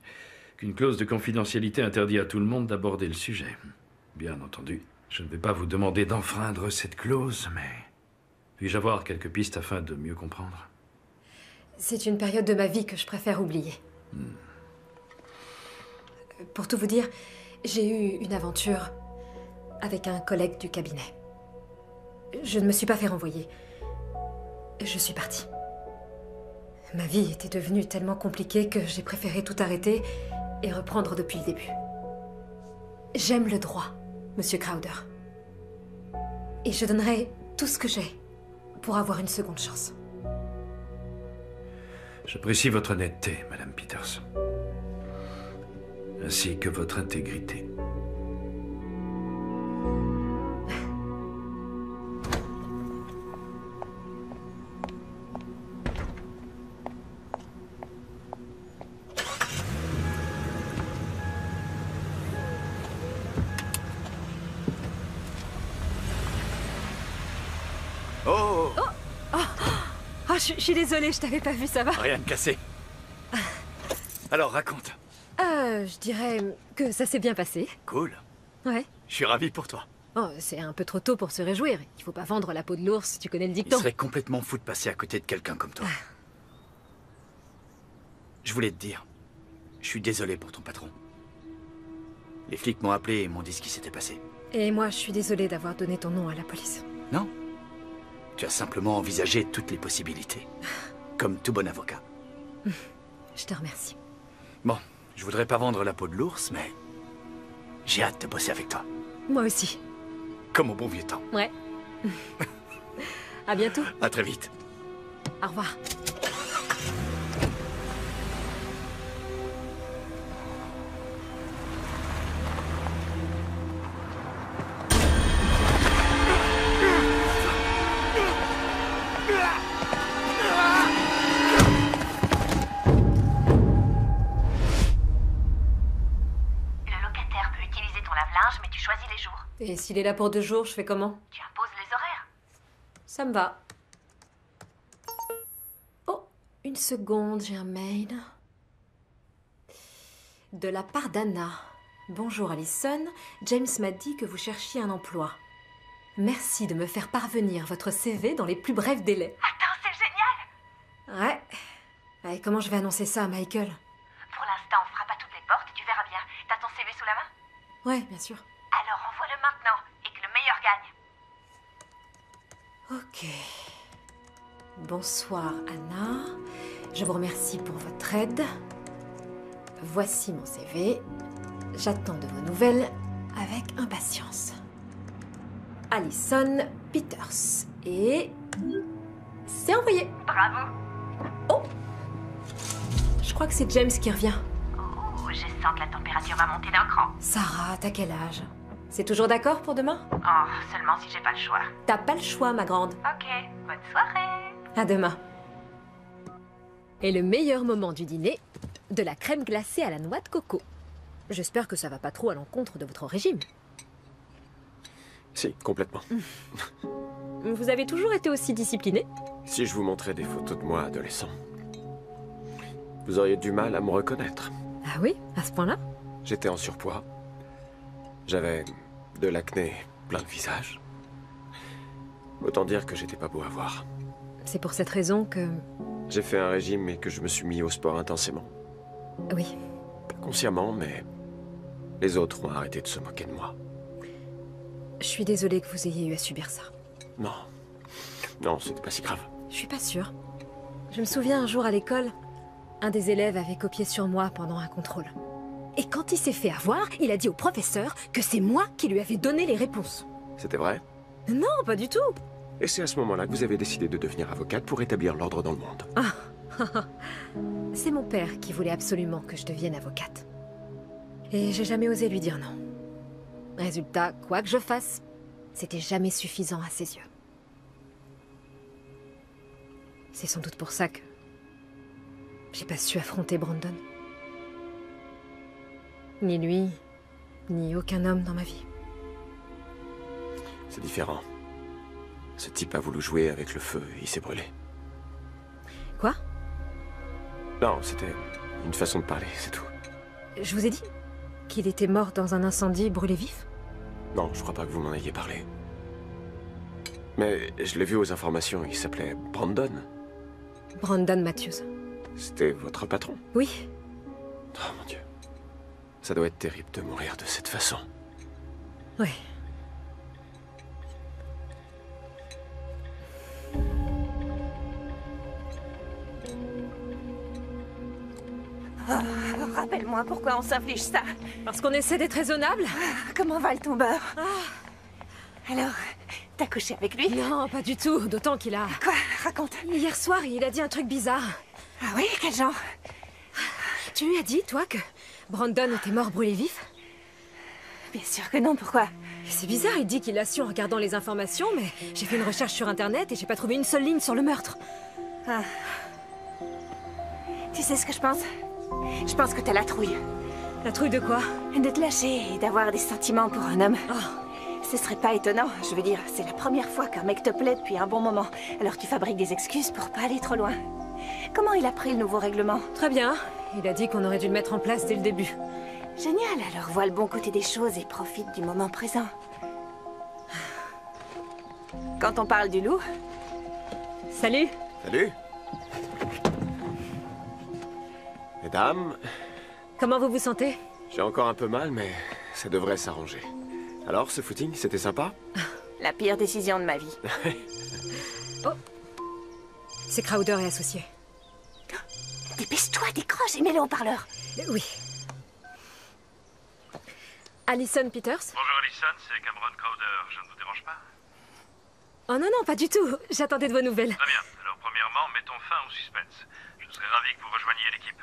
qu'une clause de confidentialité interdit à tout le monde d'aborder le sujet. Bien entendu, je ne vais pas vous demander d'enfreindre cette clause, mais puis-je avoir quelques pistes afin de mieux comprendre? C'est une période de ma vie que je préfère oublier. Pour tout vous dire, j'ai eu une aventure avec un collègue du cabinet. Je ne me suis pas fait renvoyer. Je suis partie. Ma vie était devenue tellement compliquée que j'ai préféré tout arrêter et reprendre depuis le début. J'aime le droit, Monsieur Crowder. Et je donnerai tout ce que j'ai pour avoir une seconde chance. J'apprécie votre honnêteté, Madame Peters. ainsi que votre intégrité. Oh, Je suis désolée, je t'avais pas vu, ça va? rien de cassé. Alors, raconte. Je dirais que ça s'est bien passé. Cool. Ouais. Je suis ravi pour toi. Oh, c'est un peu trop tôt pour se réjouir. Il faut pas vendre la peau de l'ours, tu connais le Il dicton. serait complètement fou de passer à côté de quelqu'un comme toi. Je voulais te dire, je suis désolé pour ton patron. Les flics m'ont appelé et m'ont dit ce qui s'était passé. Et moi, je suis désolée d'avoir donné ton nom à la police. Non. Tu as simplement envisagé toutes les possibilités. Comme tout bon avocat. Je te remercie. Bon, je voudrais pas vendre la peau de l'ours, mais j'ai hâte de bosser avec toi. Moi aussi. Comme au bon vieux temps. Ouais. À bientôt. À très vite. Au revoir. Le locataire peut utiliser ton lave-linge, mais tu choisis les jours. Et s'il est là pour 2 jours, je fais comment? Tu imposes les horaires. Ça me va. Oh, une seconde, j'ai un mail. De la part d'Anna. Bonjour Allison, James m'a dit que vous cherchiez un emploi. Merci de me faire parvenir votre CV dans les plus brefs délais. Attends, c'est génial! Ouais. Comment je vais annoncer ça à Michael? Pour l'instant, frappe à toutes les portes et tu verras bien. T'as ton CV sous la main? Ouais, bien sûr. Alors envoie-le maintenant et que le meilleur gagne. Ok. Bonsoir Anna. Je vous remercie pour votre aide. Voici mon CV. J'attends de vos nouvelles avec impatience. Allison Peters. Et... c'est envoyé. Bravo. Oh! Je crois que c'est James qui revient. Oh, je sens que la température va monter d'un cran. Sarah, t'as quel âge? C'est toujours d'accord pour demain? Oh, seulement si j'ai pas le choix. T'as pas le choix, ma grande. Ok, bonne soirée. À demain. Et le meilleur moment du dîner, de la crème glacée à la noix de coco. J'espère que ça va pas trop à l'encontre de votre régime. Si, complètement. Vous avez toujours été aussi discipliné? Si je vous montrais des photos de moi adolescent, vous auriez du mal à me reconnaître. Ah oui, à ce point-là? J'étais en surpoids. J'avais de l'acné plein le visage. Autant dire que j'étais pas beau à voir. C'est pour cette raison que... J'ai fait un régime et que je me suis mis au sport intensément. Oui. Pas consciemment, mais les autres ont arrêté de se moquer de moi. Je suis désolée que vous ayez eu à subir ça. Non. Non, c'était pas si grave. Je suis pas sûre. Je me souviens un jour à l'école, un des élèves avait copié sur moi pendant un contrôle. Et quand il s'est fait avoir, il a dit au professeur que c'est moi qui lui avais donné les réponses. C'était vrai? Non, pas du tout. Et c'est à ce moment-là que vous avez décidé de devenir avocate pour établir l'ordre dans le monde. C'est mon père qui voulait absolument que je devienne avocate. Et j'ai jamais osé lui dire non. Résultat, quoi que je fasse, c'était jamais suffisant à ses yeux. C'est sans doute pour ça que j'ai pas su affronter Brandon. Ni lui, ni aucun homme dans ma vie. C'est différent. Ce type a voulu jouer avec le feu et il s'est brûlé. Quoi? Non, c'était une façon de parler, c'est tout. Je vous ai dit qu'il était mort dans un incendie brûlé vif? Non, je crois pas que vous m'en ayez parlé. Mais je l'ai vu aux informations, il s'appelait Brandon. Brandon Matthews. C'était votre patron? Oui. Oh mon Dieu. Ça doit être terrible de mourir de cette façon. Ouais. Rappelle-moi pourquoi on s'inflige ça. Parce qu'on essaie d'être raisonnable. Comment va le tombeur? Alors, t'as couché avec lui? Non, pas du tout. D'autant qu'il a... Quoi? Raconte. Hier soir, il a dit un truc bizarre. Ah oui? Quel genre? Tu lui as dit, toi, que Brandon était mort brûlé vif? Bien sûr que non, pourquoi? C'est bizarre, il dit qu'il l'a su en regardant les informations, mais j'ai fait une recherche sur Internet et j'ai pas trouvé une seule ligne sur le meurtre. Ah. Tu sais ce que je pense? Je pense que t'as la trouille. La trouille de quoi? De te lâcher et d'avoir des sentiments pour un homme. Oh. Ce serait pas étonnant, je veux dire, c'est la première fois qu'un mec te plaît depuis un bon moment. Alors tu fabriques des excuses pour pas aller trop loin. Comment il a pris le nouveau règlement? Très bien. Il a dit qu'on aurait dû le mettre en place dès le début. Génial, alors vois le bon côté des choses et profite du moment présent. Quand on parle du loup... Salut. Salut. Mesdames, Comment vous vous sentez? j'ai encore un peu mal, mais ça devrait s'arranger. Alors, ce footing, c'était sympa? La pire décision de ma vie. Oh. C'est Crowder et associés. Dépêche-toi, décroche et mets-le au parleur. Oui. Alison Peters? Bonjour Alison, c'est Cameron Crowder. Je ne vous dérange pas? Oh non, non, pas du tout. J'attendais de vos nouvelles. Très bien. Alors premièrement, mettons fin au suspense. Je serais ravi que vous rejoigniez l'équipe.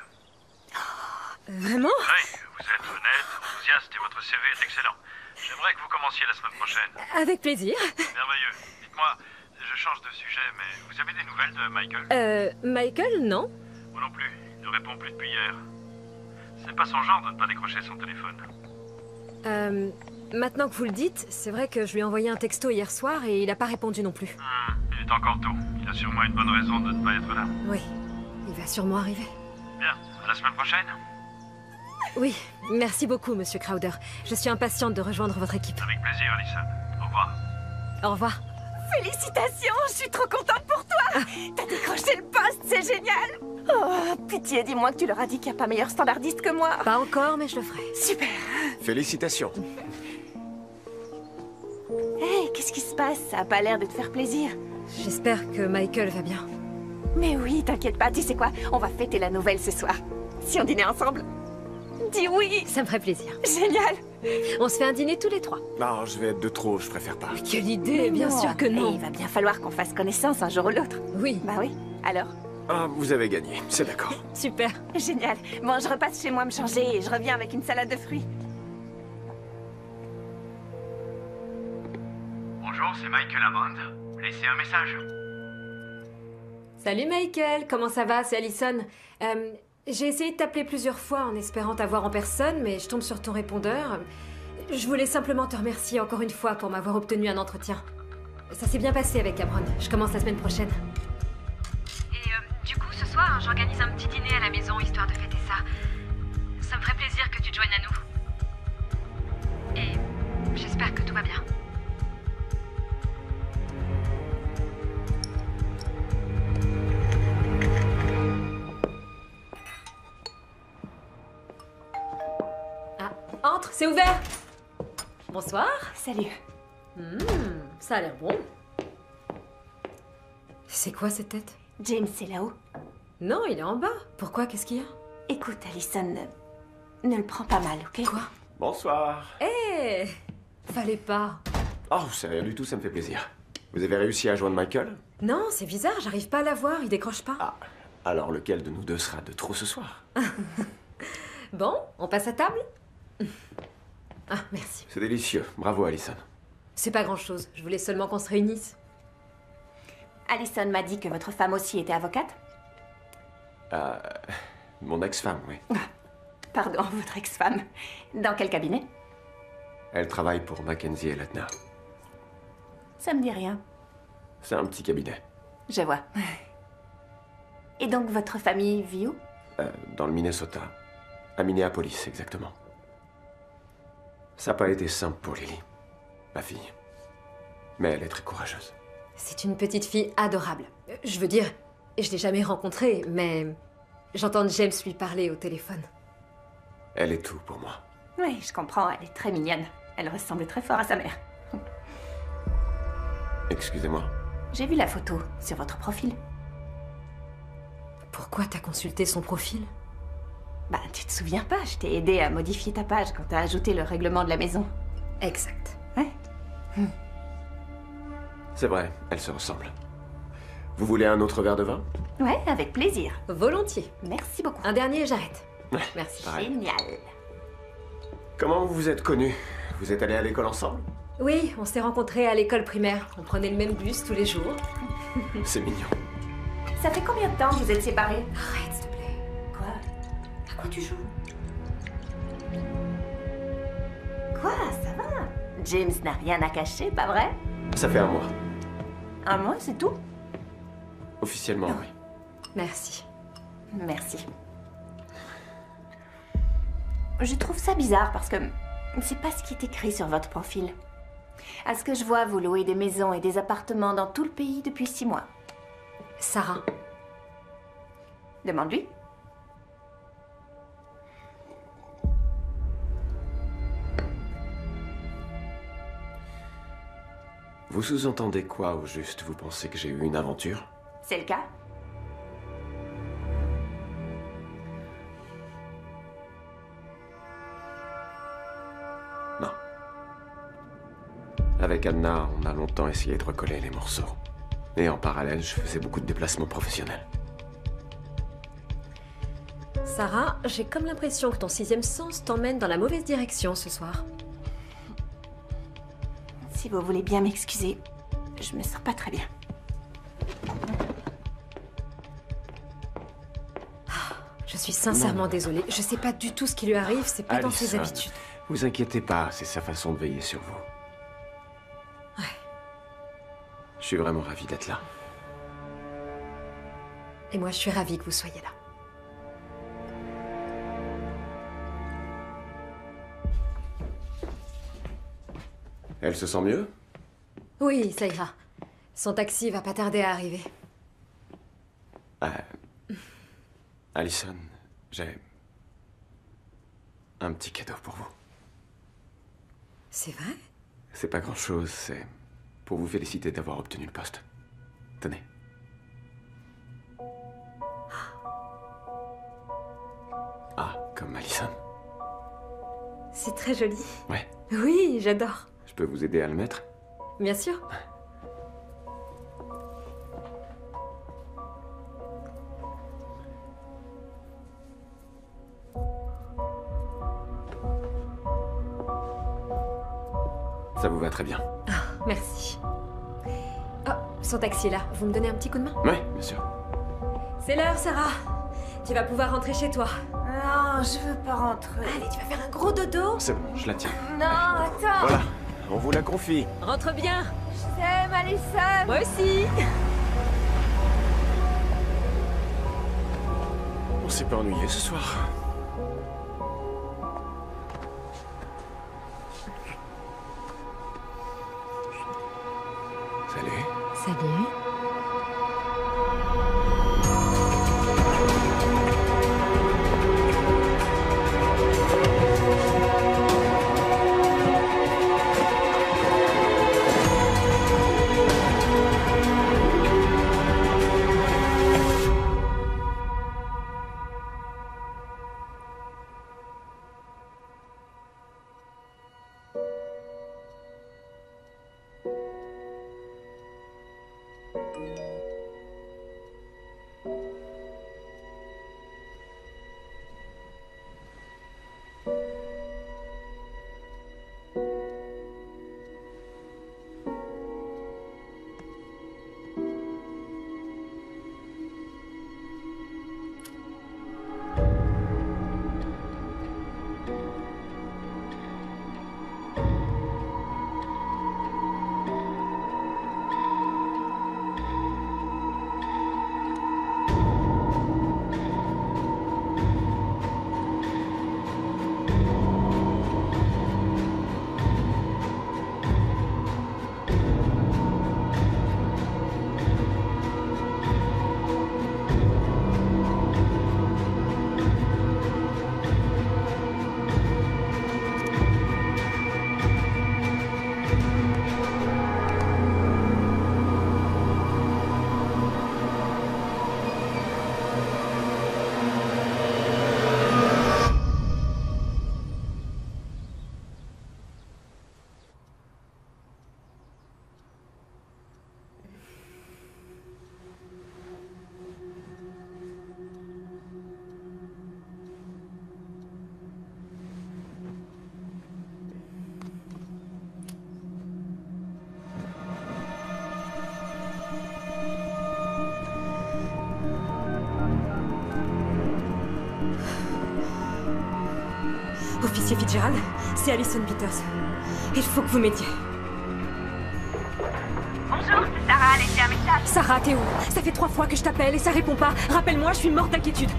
Vraiment? Oui, vous êtes honnête, enthousiaste et votre CV est excellent. J'aimerais que vous commenciez la semaine prochaine. Avec plaisir. Merveilleux. Dites-moi, je change de sujet, mais vous avez des nouvelles de Michael? Michael, non? Moi non plus. Il ne répond plus depuis hier. C'est pas son genre de ne pas décrocher son téléphone. Maintenant que vous le dites, c'est vrai que je lui ai envoyé un texto hier soir et il a pas répondu non plus. Il est encore tôt. Il a sûrement une bonne raison de ne pas être là. Oui, il va sûrement arriver. Bien, à la semaine prochaine. Oui, merci beaucoup, Monsieur Crowder. Je suis impatiente de rejoindre votre équipe. Avec plaisir, Alison. Au revoir. Au revoir. Félicitations, je suis trop contente pour toi. T'as décroché le poste, c'est génial. Oh, pitié, dis-moi que tu leur as dit qu'il n'y a pas meilleur standardiste que moi. Pas encore, mais je le ferai. Super. Félicitations. Hé, qu'est-ce qui se passe? Ça a pas l'air de te faire plaisir. J'espère que Michael va bien. Mais oui, t'inquiète pas, tu sais quoi? On va fêter la nouvelle ce soir. Si on dînait ensemble? Dis oui. Ça me ferait plaisir. Génial. On se fait un dîner tous les trois. Non, je vais être de trop, je préfère pas. Quelle idée, bien sûr que non. Et il va bien falloir qu'on fasse connaissance un jour ou l'autre. Oui. Bah oui, alors? Ah, vous avez gagné, c'est d'accord. Super. Génial. Bon, je repasse chez moi me changer et je reviens avec une salade de fruits. Bonjour, c'est Michael Hammond. Laissez un message. Salut Michael, comment ça va? C'est Alison. J'ai essayé de t'appeler plusieurs fois en espérant t'avoir en personne, mais je tombe sur ton répondeur. Je voulais simplement te remercier encore une fois pour m'avoir obtenu un entretien. Ça s'est bien passé avec Cameron. Je commence la semaine prochaine. Et du coup, ce soir, j'organise un petit dîner à la maison, histoire de fêter ça. Ça me ferait plaisir que tu te joignes à nous. Et j'espère que tout va bien. Entre, c'est ouvert. Bonsoir. Salut. Ça a l'air bon. C'est quoi cette tête? James, c'est là-haut. Non, il est en bas. Pourquoi? Qu'est-ce qu'il y a? Écoute, Alison, ne le prends pas mal, ok? Quoi? Bonsoir. Hé, fallait pas. Oh, c'est rien du tout, ça me fait plaisir. Vous avez réussi à joindre Michael? Non, c'est bizarre, j'arrive pas à la voir, il décroche pas. Ah, alors lequel de nous deux sera de trop ce soir? Bon, on passe à table? Ah, merci. C'est délicieux, bravo Alison. C'est pas grand-chose, je voulais seulement qu'on se réunisse. Alison m'a dit que votre femme aussi était avocate? Mon ex-femme, oui. Pardon, votre ex-femme. Dans quel cabinet? Elle travaille pour Mackenzie et Latna. Ça me dit rien. C'est un petit cabinet. Je vois. Et donc votre famille vit où? Dans le Minnesota. À Minneapolis, exactement. Ça n'a pas été simple pour Lily, ma fille. Mais elle est très courageuse. C'est une petite fille adorable. Je veux dire, je l'ai jamais rencontrée, mais j'entends James lui parler au téléphone. Elle est tout pour moi. Oui, je comprends, elle est très mignonne. Elle ressemble très fort à sa mère. Excusez-moi. J'ai vu la photo sur votre profil. Pourquoi t'as consulté son profil? Bah, tu te souviens pas, je t'ai aidé à modifier ta page quand t'as ajouté le règlement de la maison. Exact. Ouais. C'est vrai, elles se ressemblent. Vous voulez un autre verre de vin? Ouais, avec plaisir. Volontiers. Merci beaucoup. Un dernier et j'arrête. Merci. Pareil. Génial. Comment vous vous êtes connus? Vous êtes allés à l'école ensemble? Oui, on s'est rencontrés à l'école primaire. On prenait le même bus tous les jours. C'est mignon. Ça fait combien de temps que vous êtes séparés? Arrête, s'il te plaît. Quoi? À quoi tu joues? Quoi? Ça va? James n'a rien à cacher, pas vrai? Ça fait un mois. Un mois, c'est tout? Officiellement, oui. Merci. Merci. Je trouve ça bizarre parce que c'est pas ce qui est écrit sur votre profil. À ce que je vois, vous louez des maisons et des appartements dans tout le pays depuis 6 mois. Sarah. Demande-lui. Vous sous-entendez quoi au juste? Vous pensez que j'ai eu une aventure? C'est le cas? Non. Avec Anna, on a longtemps essayé de recoller les morceaux. Et en parallèle, je faisais beaucoup de déplacements professionnels. Sarah, j'ai comme l'impression que ton sixième sens t'emmène dans la mauvaise direction ce soir. Si vous voulez bien m'excuser, je me sens pas très bien. Je suis sincèrement désolée. Je sais pas du tout ce qui lui arrive, c'est pas dans ses Allison, habitudes. vous inquiétez pas, c'est sa façon de veiller sur vous. Ouais. Je suis vraiment ravi d'être là. Et moi, je suis ravie que vous soyez là. Elle se sent mieux? Oui, ça ira. Son taxi va pas tarder à arriver. Allison, j'ai un petit cadeau pour vous. C'est vrai? C'est pas grand-chose, c'est pour vous féliciter d'avoir obtenu le poste. Tenez. Ah, comme Allison. C'est très joli. Ouais. Oui, j'adore. Je peux vous aider à le mettre? Bien sûr. Ça vous va très bien. Ah, merci. Oh, son taxi est là. Vous me donnez un petit coup de main? Oui, bien sûr. C'est l'heure, Sarah. Tu vas pouvoir rentrer chez toi. Non, je veux pas rentrer. Allez, tu vas faire un gros dodo. C'est bon, je la tiens. Non, attends. Voilà, on vous la confie. Rentre bien. Je t'aime, Allison. Moi aussi. On s'est pas ennuyé ce soir. Salut. Salut. Officier Fitzgerald, c'est Alison Peters. Il faut que vous m'aidiez. Bonjour, c'est Sarah, laissez un message. Sarah, t'es où? Ça fait 3 fois que je t'appelle et ça répond pas. Rappelle-moi, je suis morte d'inquiétude.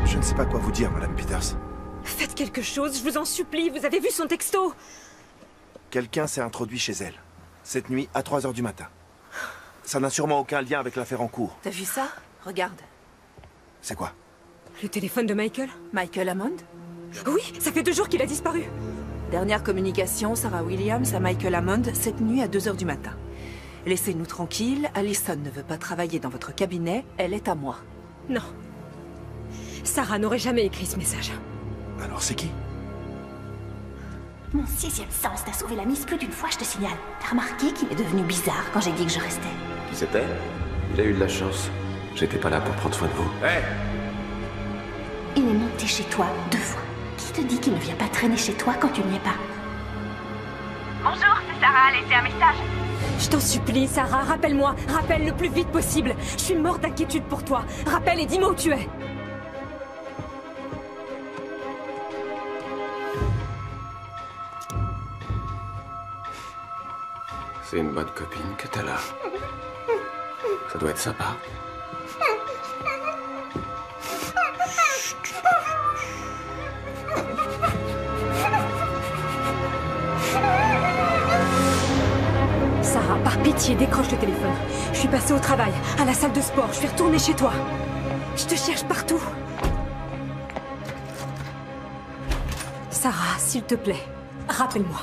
Je ne sais pas quoi vous dire, Madame Peters. Faites quelque chose, je vous en supplie. Vous avez vu son texto? Quelqu'un s'est introduit chez elle. Cette nuit, à 3 h du matin. Ça n'a sûrement aucun lien avec l'affaire en cours. T'as vu ça? Regarde. C'est quoi? Le téléphone de Michael? Michael Hammond? Oui, ça fait 2 jours qu'il a disparu. Dernière communication, Sarah Williams à Michael Hammond, cette nuit à 2 h du matin. Laissez-nous tranquilles, Alison ne veut pas travailler dans votre cabinet, elle est à moi. Non. Sarah n'aurait jamais écrit ce message. Alors c'est qui? Mon 6e sens t'a sauvé la mise plus d'une fois, je te signale. T'as remarqué qu'il est devenu bizarre quand j'ai dit que je restais? Qui c'était? Il a eu de la chance. J'étais pas là pour prendre soin de vous. Hé! Il est monté chez toi 2 fois. Qui te dit qu'il ne vient pas traîner chez toi quand tu n'y es pas? Bonjour, c'est Sarah, laissez un message. Je t'en supplie, Sarah, rappelle-moi. Rappelle le plus vite possible. Je suis morte d'inquiétude pour toi. Rappelle et dis-moi où tu es. C'est une bonne copine que t'as là. Ça doit être sympa. Sarah, par pitié, décroche le téléphone. Je suis passée au travail, à la salle de sport. Je suis retournée chez toi. Je te cherche partout. Sarah, s'il te plaît, rappelle-moi.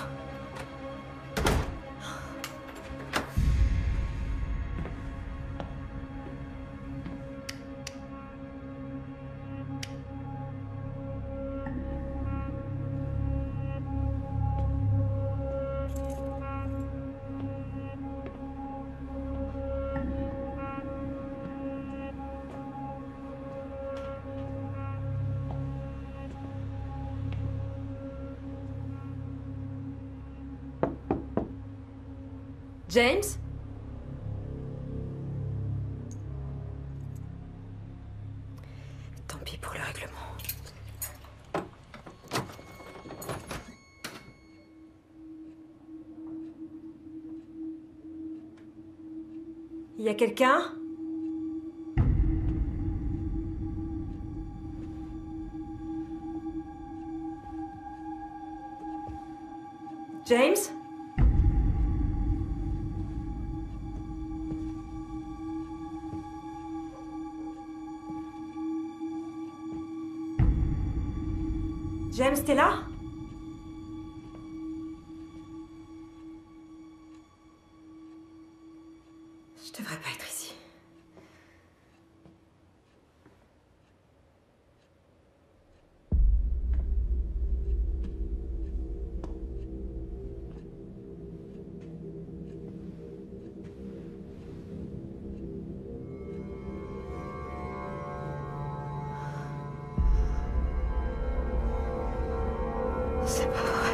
James? Tant pis pour le règlement. Y a quelqu'un? James? James, t'es là? Je devrais pas être ici. C'est pas vrai.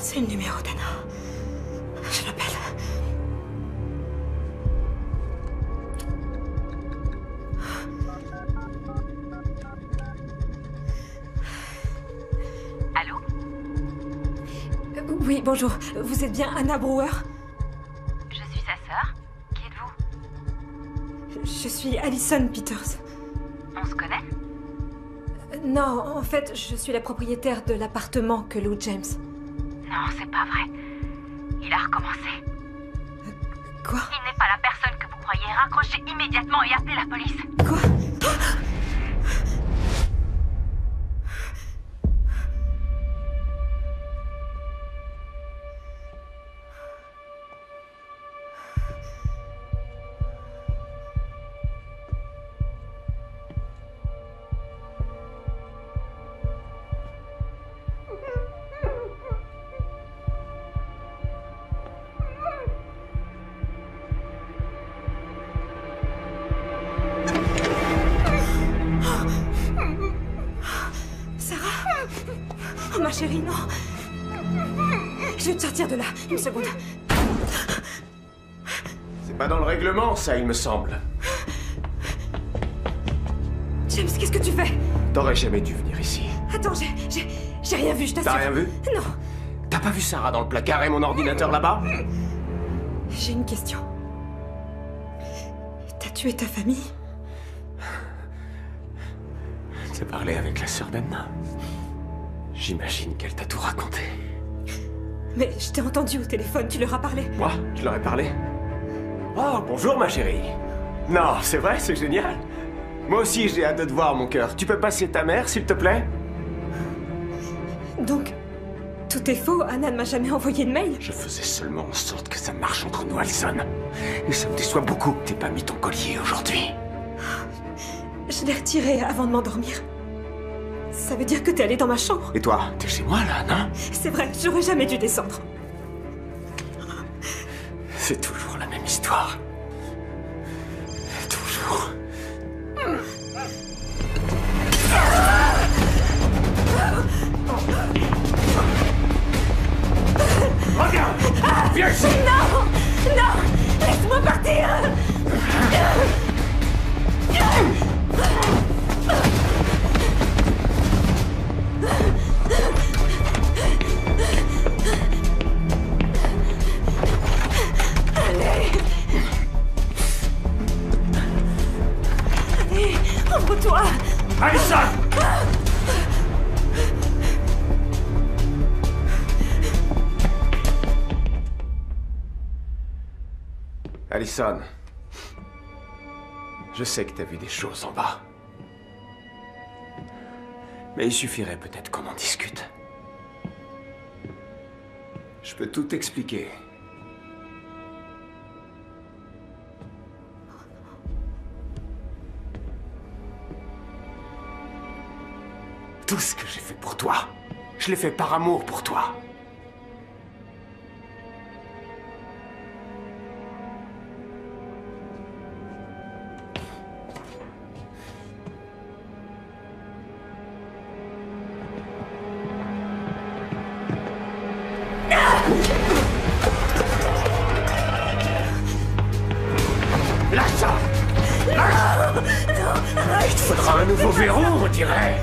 C'est le numéro d'Anna. Je l'appelle. Allô? Oui, bonjour. Vous êtes bien Anna Brewer? Je suis sa sœur. Qui êtes-vous? Je suis Alison Peters. On se connaît? Non, en fait, je suis la propriétaire de l'appartement que loue James. Non, c'est pas vrai. Il a recommencé. Quoi? Il n'est pas la personne que vous croyez. Raccrochez immédiatement et appelez la police. Quoi? ma chérie, non. Je vais te sortir de là, une seconde. C'est pas dans le règlement, ça, il me semble. James, qu'est-ce que tu fais? T'aurais jamais dû venir ici. Attends, j'ai rien vu, je t'assure. T'as rien vu? Non. T'as pas vu Sarah dans le placard et mon ordinateur là-bas? J'ai une question. T'as tué ta famille? T'as parlé avec la sœur d'Anna? J'imagine qu'elle t'a tout raconté. Mais je t'ai entendu au téléphone, tu leur as parlé. Moi? Je leur ai parlé? Oh, bonjour ma chérie. Non, c'est vrai, c'est génial. Moi aussi, j'ai hâte de te voir, mon cœur. Tu peux passer ta mère, s'il te plaît? Donc, tout est faux, Anna ne m'a jamais envoyé de mail. Je faisais seulement en sorte que ça marche entre nous, Alison. Et ça me déçoit beaucoup que t'aies pas mis ton collier aujourd'hui. Je l'ai retiré avant de m'endormir. Ça veut dire que t'es allé dans ma chambre. Et toi, t'es chez moi, là, non? C'est vrai, j'aurais jamais dû descendre. C'est toujours la même histoire. Toujours. Regarde! Viens ici! Non! Non! Laisse-moi partir! Allez! Allez, ouvre-toi! Alison! Alison, je sais que t'as vu des choses en bas. Mais il suffirait peut-être qu'on en discute. Je peux tout expliquer. Tout ce que j'ai fait pour toi, je l'ai fait par amour pour toi. Il te faudra un nouveau verrou, on dirait.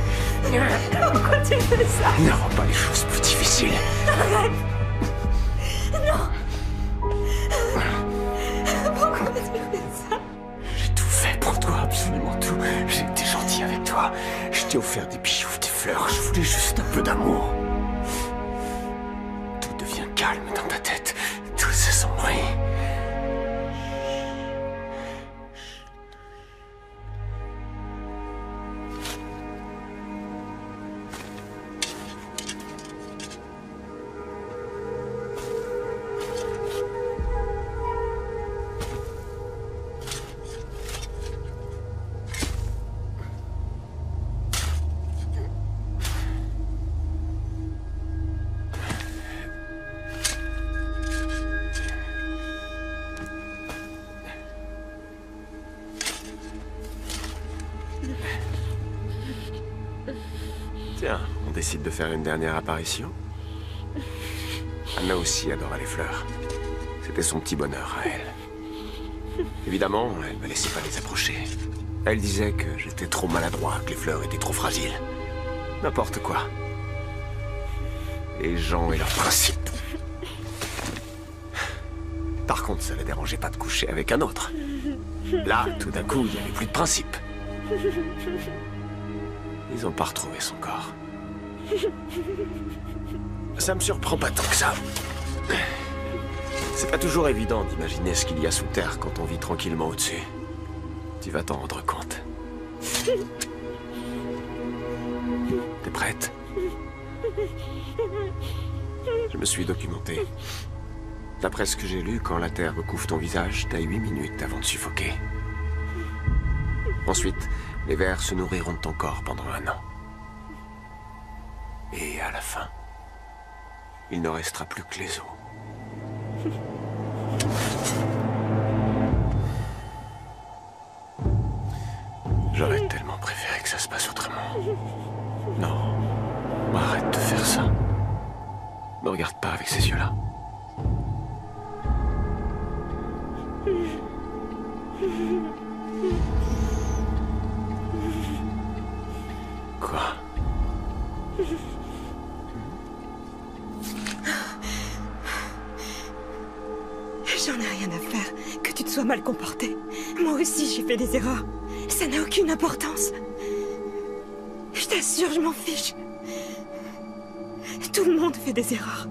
Pourquoi tu fais ça? Ne rends pas les choses plus difficiles. Arrête! Non! Pourquoi tu fais ça? J'ai tout fait pour toi, absolument tout. J'ai été gentil avec toi. Je t'ai offert des bijoux, des fleurs. Je voulais juste un peu d'amour. Tout devient calme dans ta tête. Tout s'assombrit. Tiens, on décide de faire une dernière apparition. Anna aussi adorait les fleurs. C'était son petit bonheur à elle. Évidemment, elle ne me laissait pas les approcher. Elle disait que j'étais trop maladroit, que les fleurs étaient trop fragiles. N'importe quoi. Les gens et leurs principes. Par contre, ça ne la dérangeait pas de coucher avec un autre. Là, tout d'un coup, il n'y avait plus de principe. Ils n'ont pas retrouvé son corps. Ça me surprend pas tant que ça. C'est pas toujours évident d'imaginer ce qu'il y a sous terre quand on vit tranquillement au-dessus. Tu vas t'en rendre compte. T'es prête? Je me suis documenté. D'après ce que j'ai lu, quand la terre recouvre ton visage, t'as 8 minutes avant de suffoquer. Ensuite, les vers se nourriront de ton corps pendant 1 an. Et à la fin, il ne restera plus que les os. J'aurais tellement préféré que ça se passe autrement. Non, arrête de faire ça. Me regarde pas avec ces yeux-là. Quoi? J'en ai rien à faire que tu te sois mal comporté. Moi aussi, j'ai fait des erreurs. Ça n'a aucune importance. Je t'assure, je m'en fiche. Tout le monde fait des erreurs.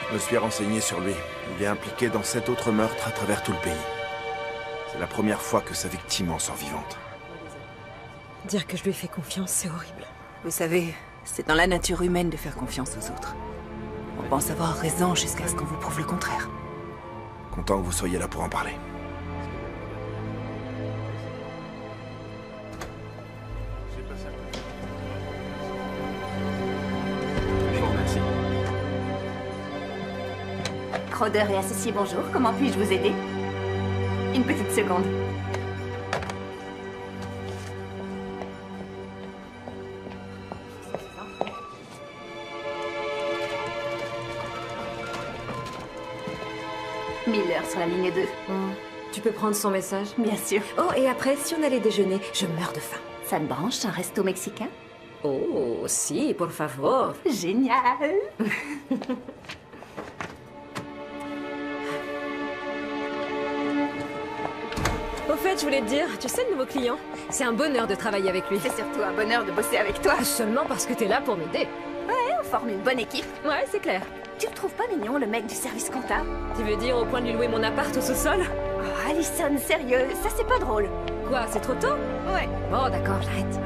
Je me suis renseigné sur lui. Il est impliqué dans 7 autres meurtres à travers tout le pays. C'est la première fois que sa victime en sort vivante. Dire que je lui ai fait confiance, c'est horrible. Vous savez, c'est dans la nature humaine de faire confiance aux autres. On pense avoir raison jusqu'à ce qu'on vous prouve le contraire. Content que vous soyez là pour en parler. Crowder et associé, bonjour. Comment puis-je vous aider? Une petite seconde. Miller sur la ligne 2. Tu peux prendre son message? Bien sûr. Oh, et après, si on allait déjeuner, je meurs de faim. Ça te branche, un resto mexicain? Oh, si, por favor. Génial. Au fait, je voulais te dire, tu sais le nouveau client? C'est un bonheur de travailler avec lui. C'est surtout un bonheur de bosser avec toi. Seulement parce que t'es là pour m'aider. Ouais, on forme une bonne équipe. Ouais, c'est clair. Tu le trouves pas mignon, le mec du service comptable? Tu veux dire au point de lui louer mon appart au sous-sol? Oh, Allison, sérieux, ça c'est pas drôle. Quoi, c'est trop tôt? Ouais. Bon, d'accord, j'arrête.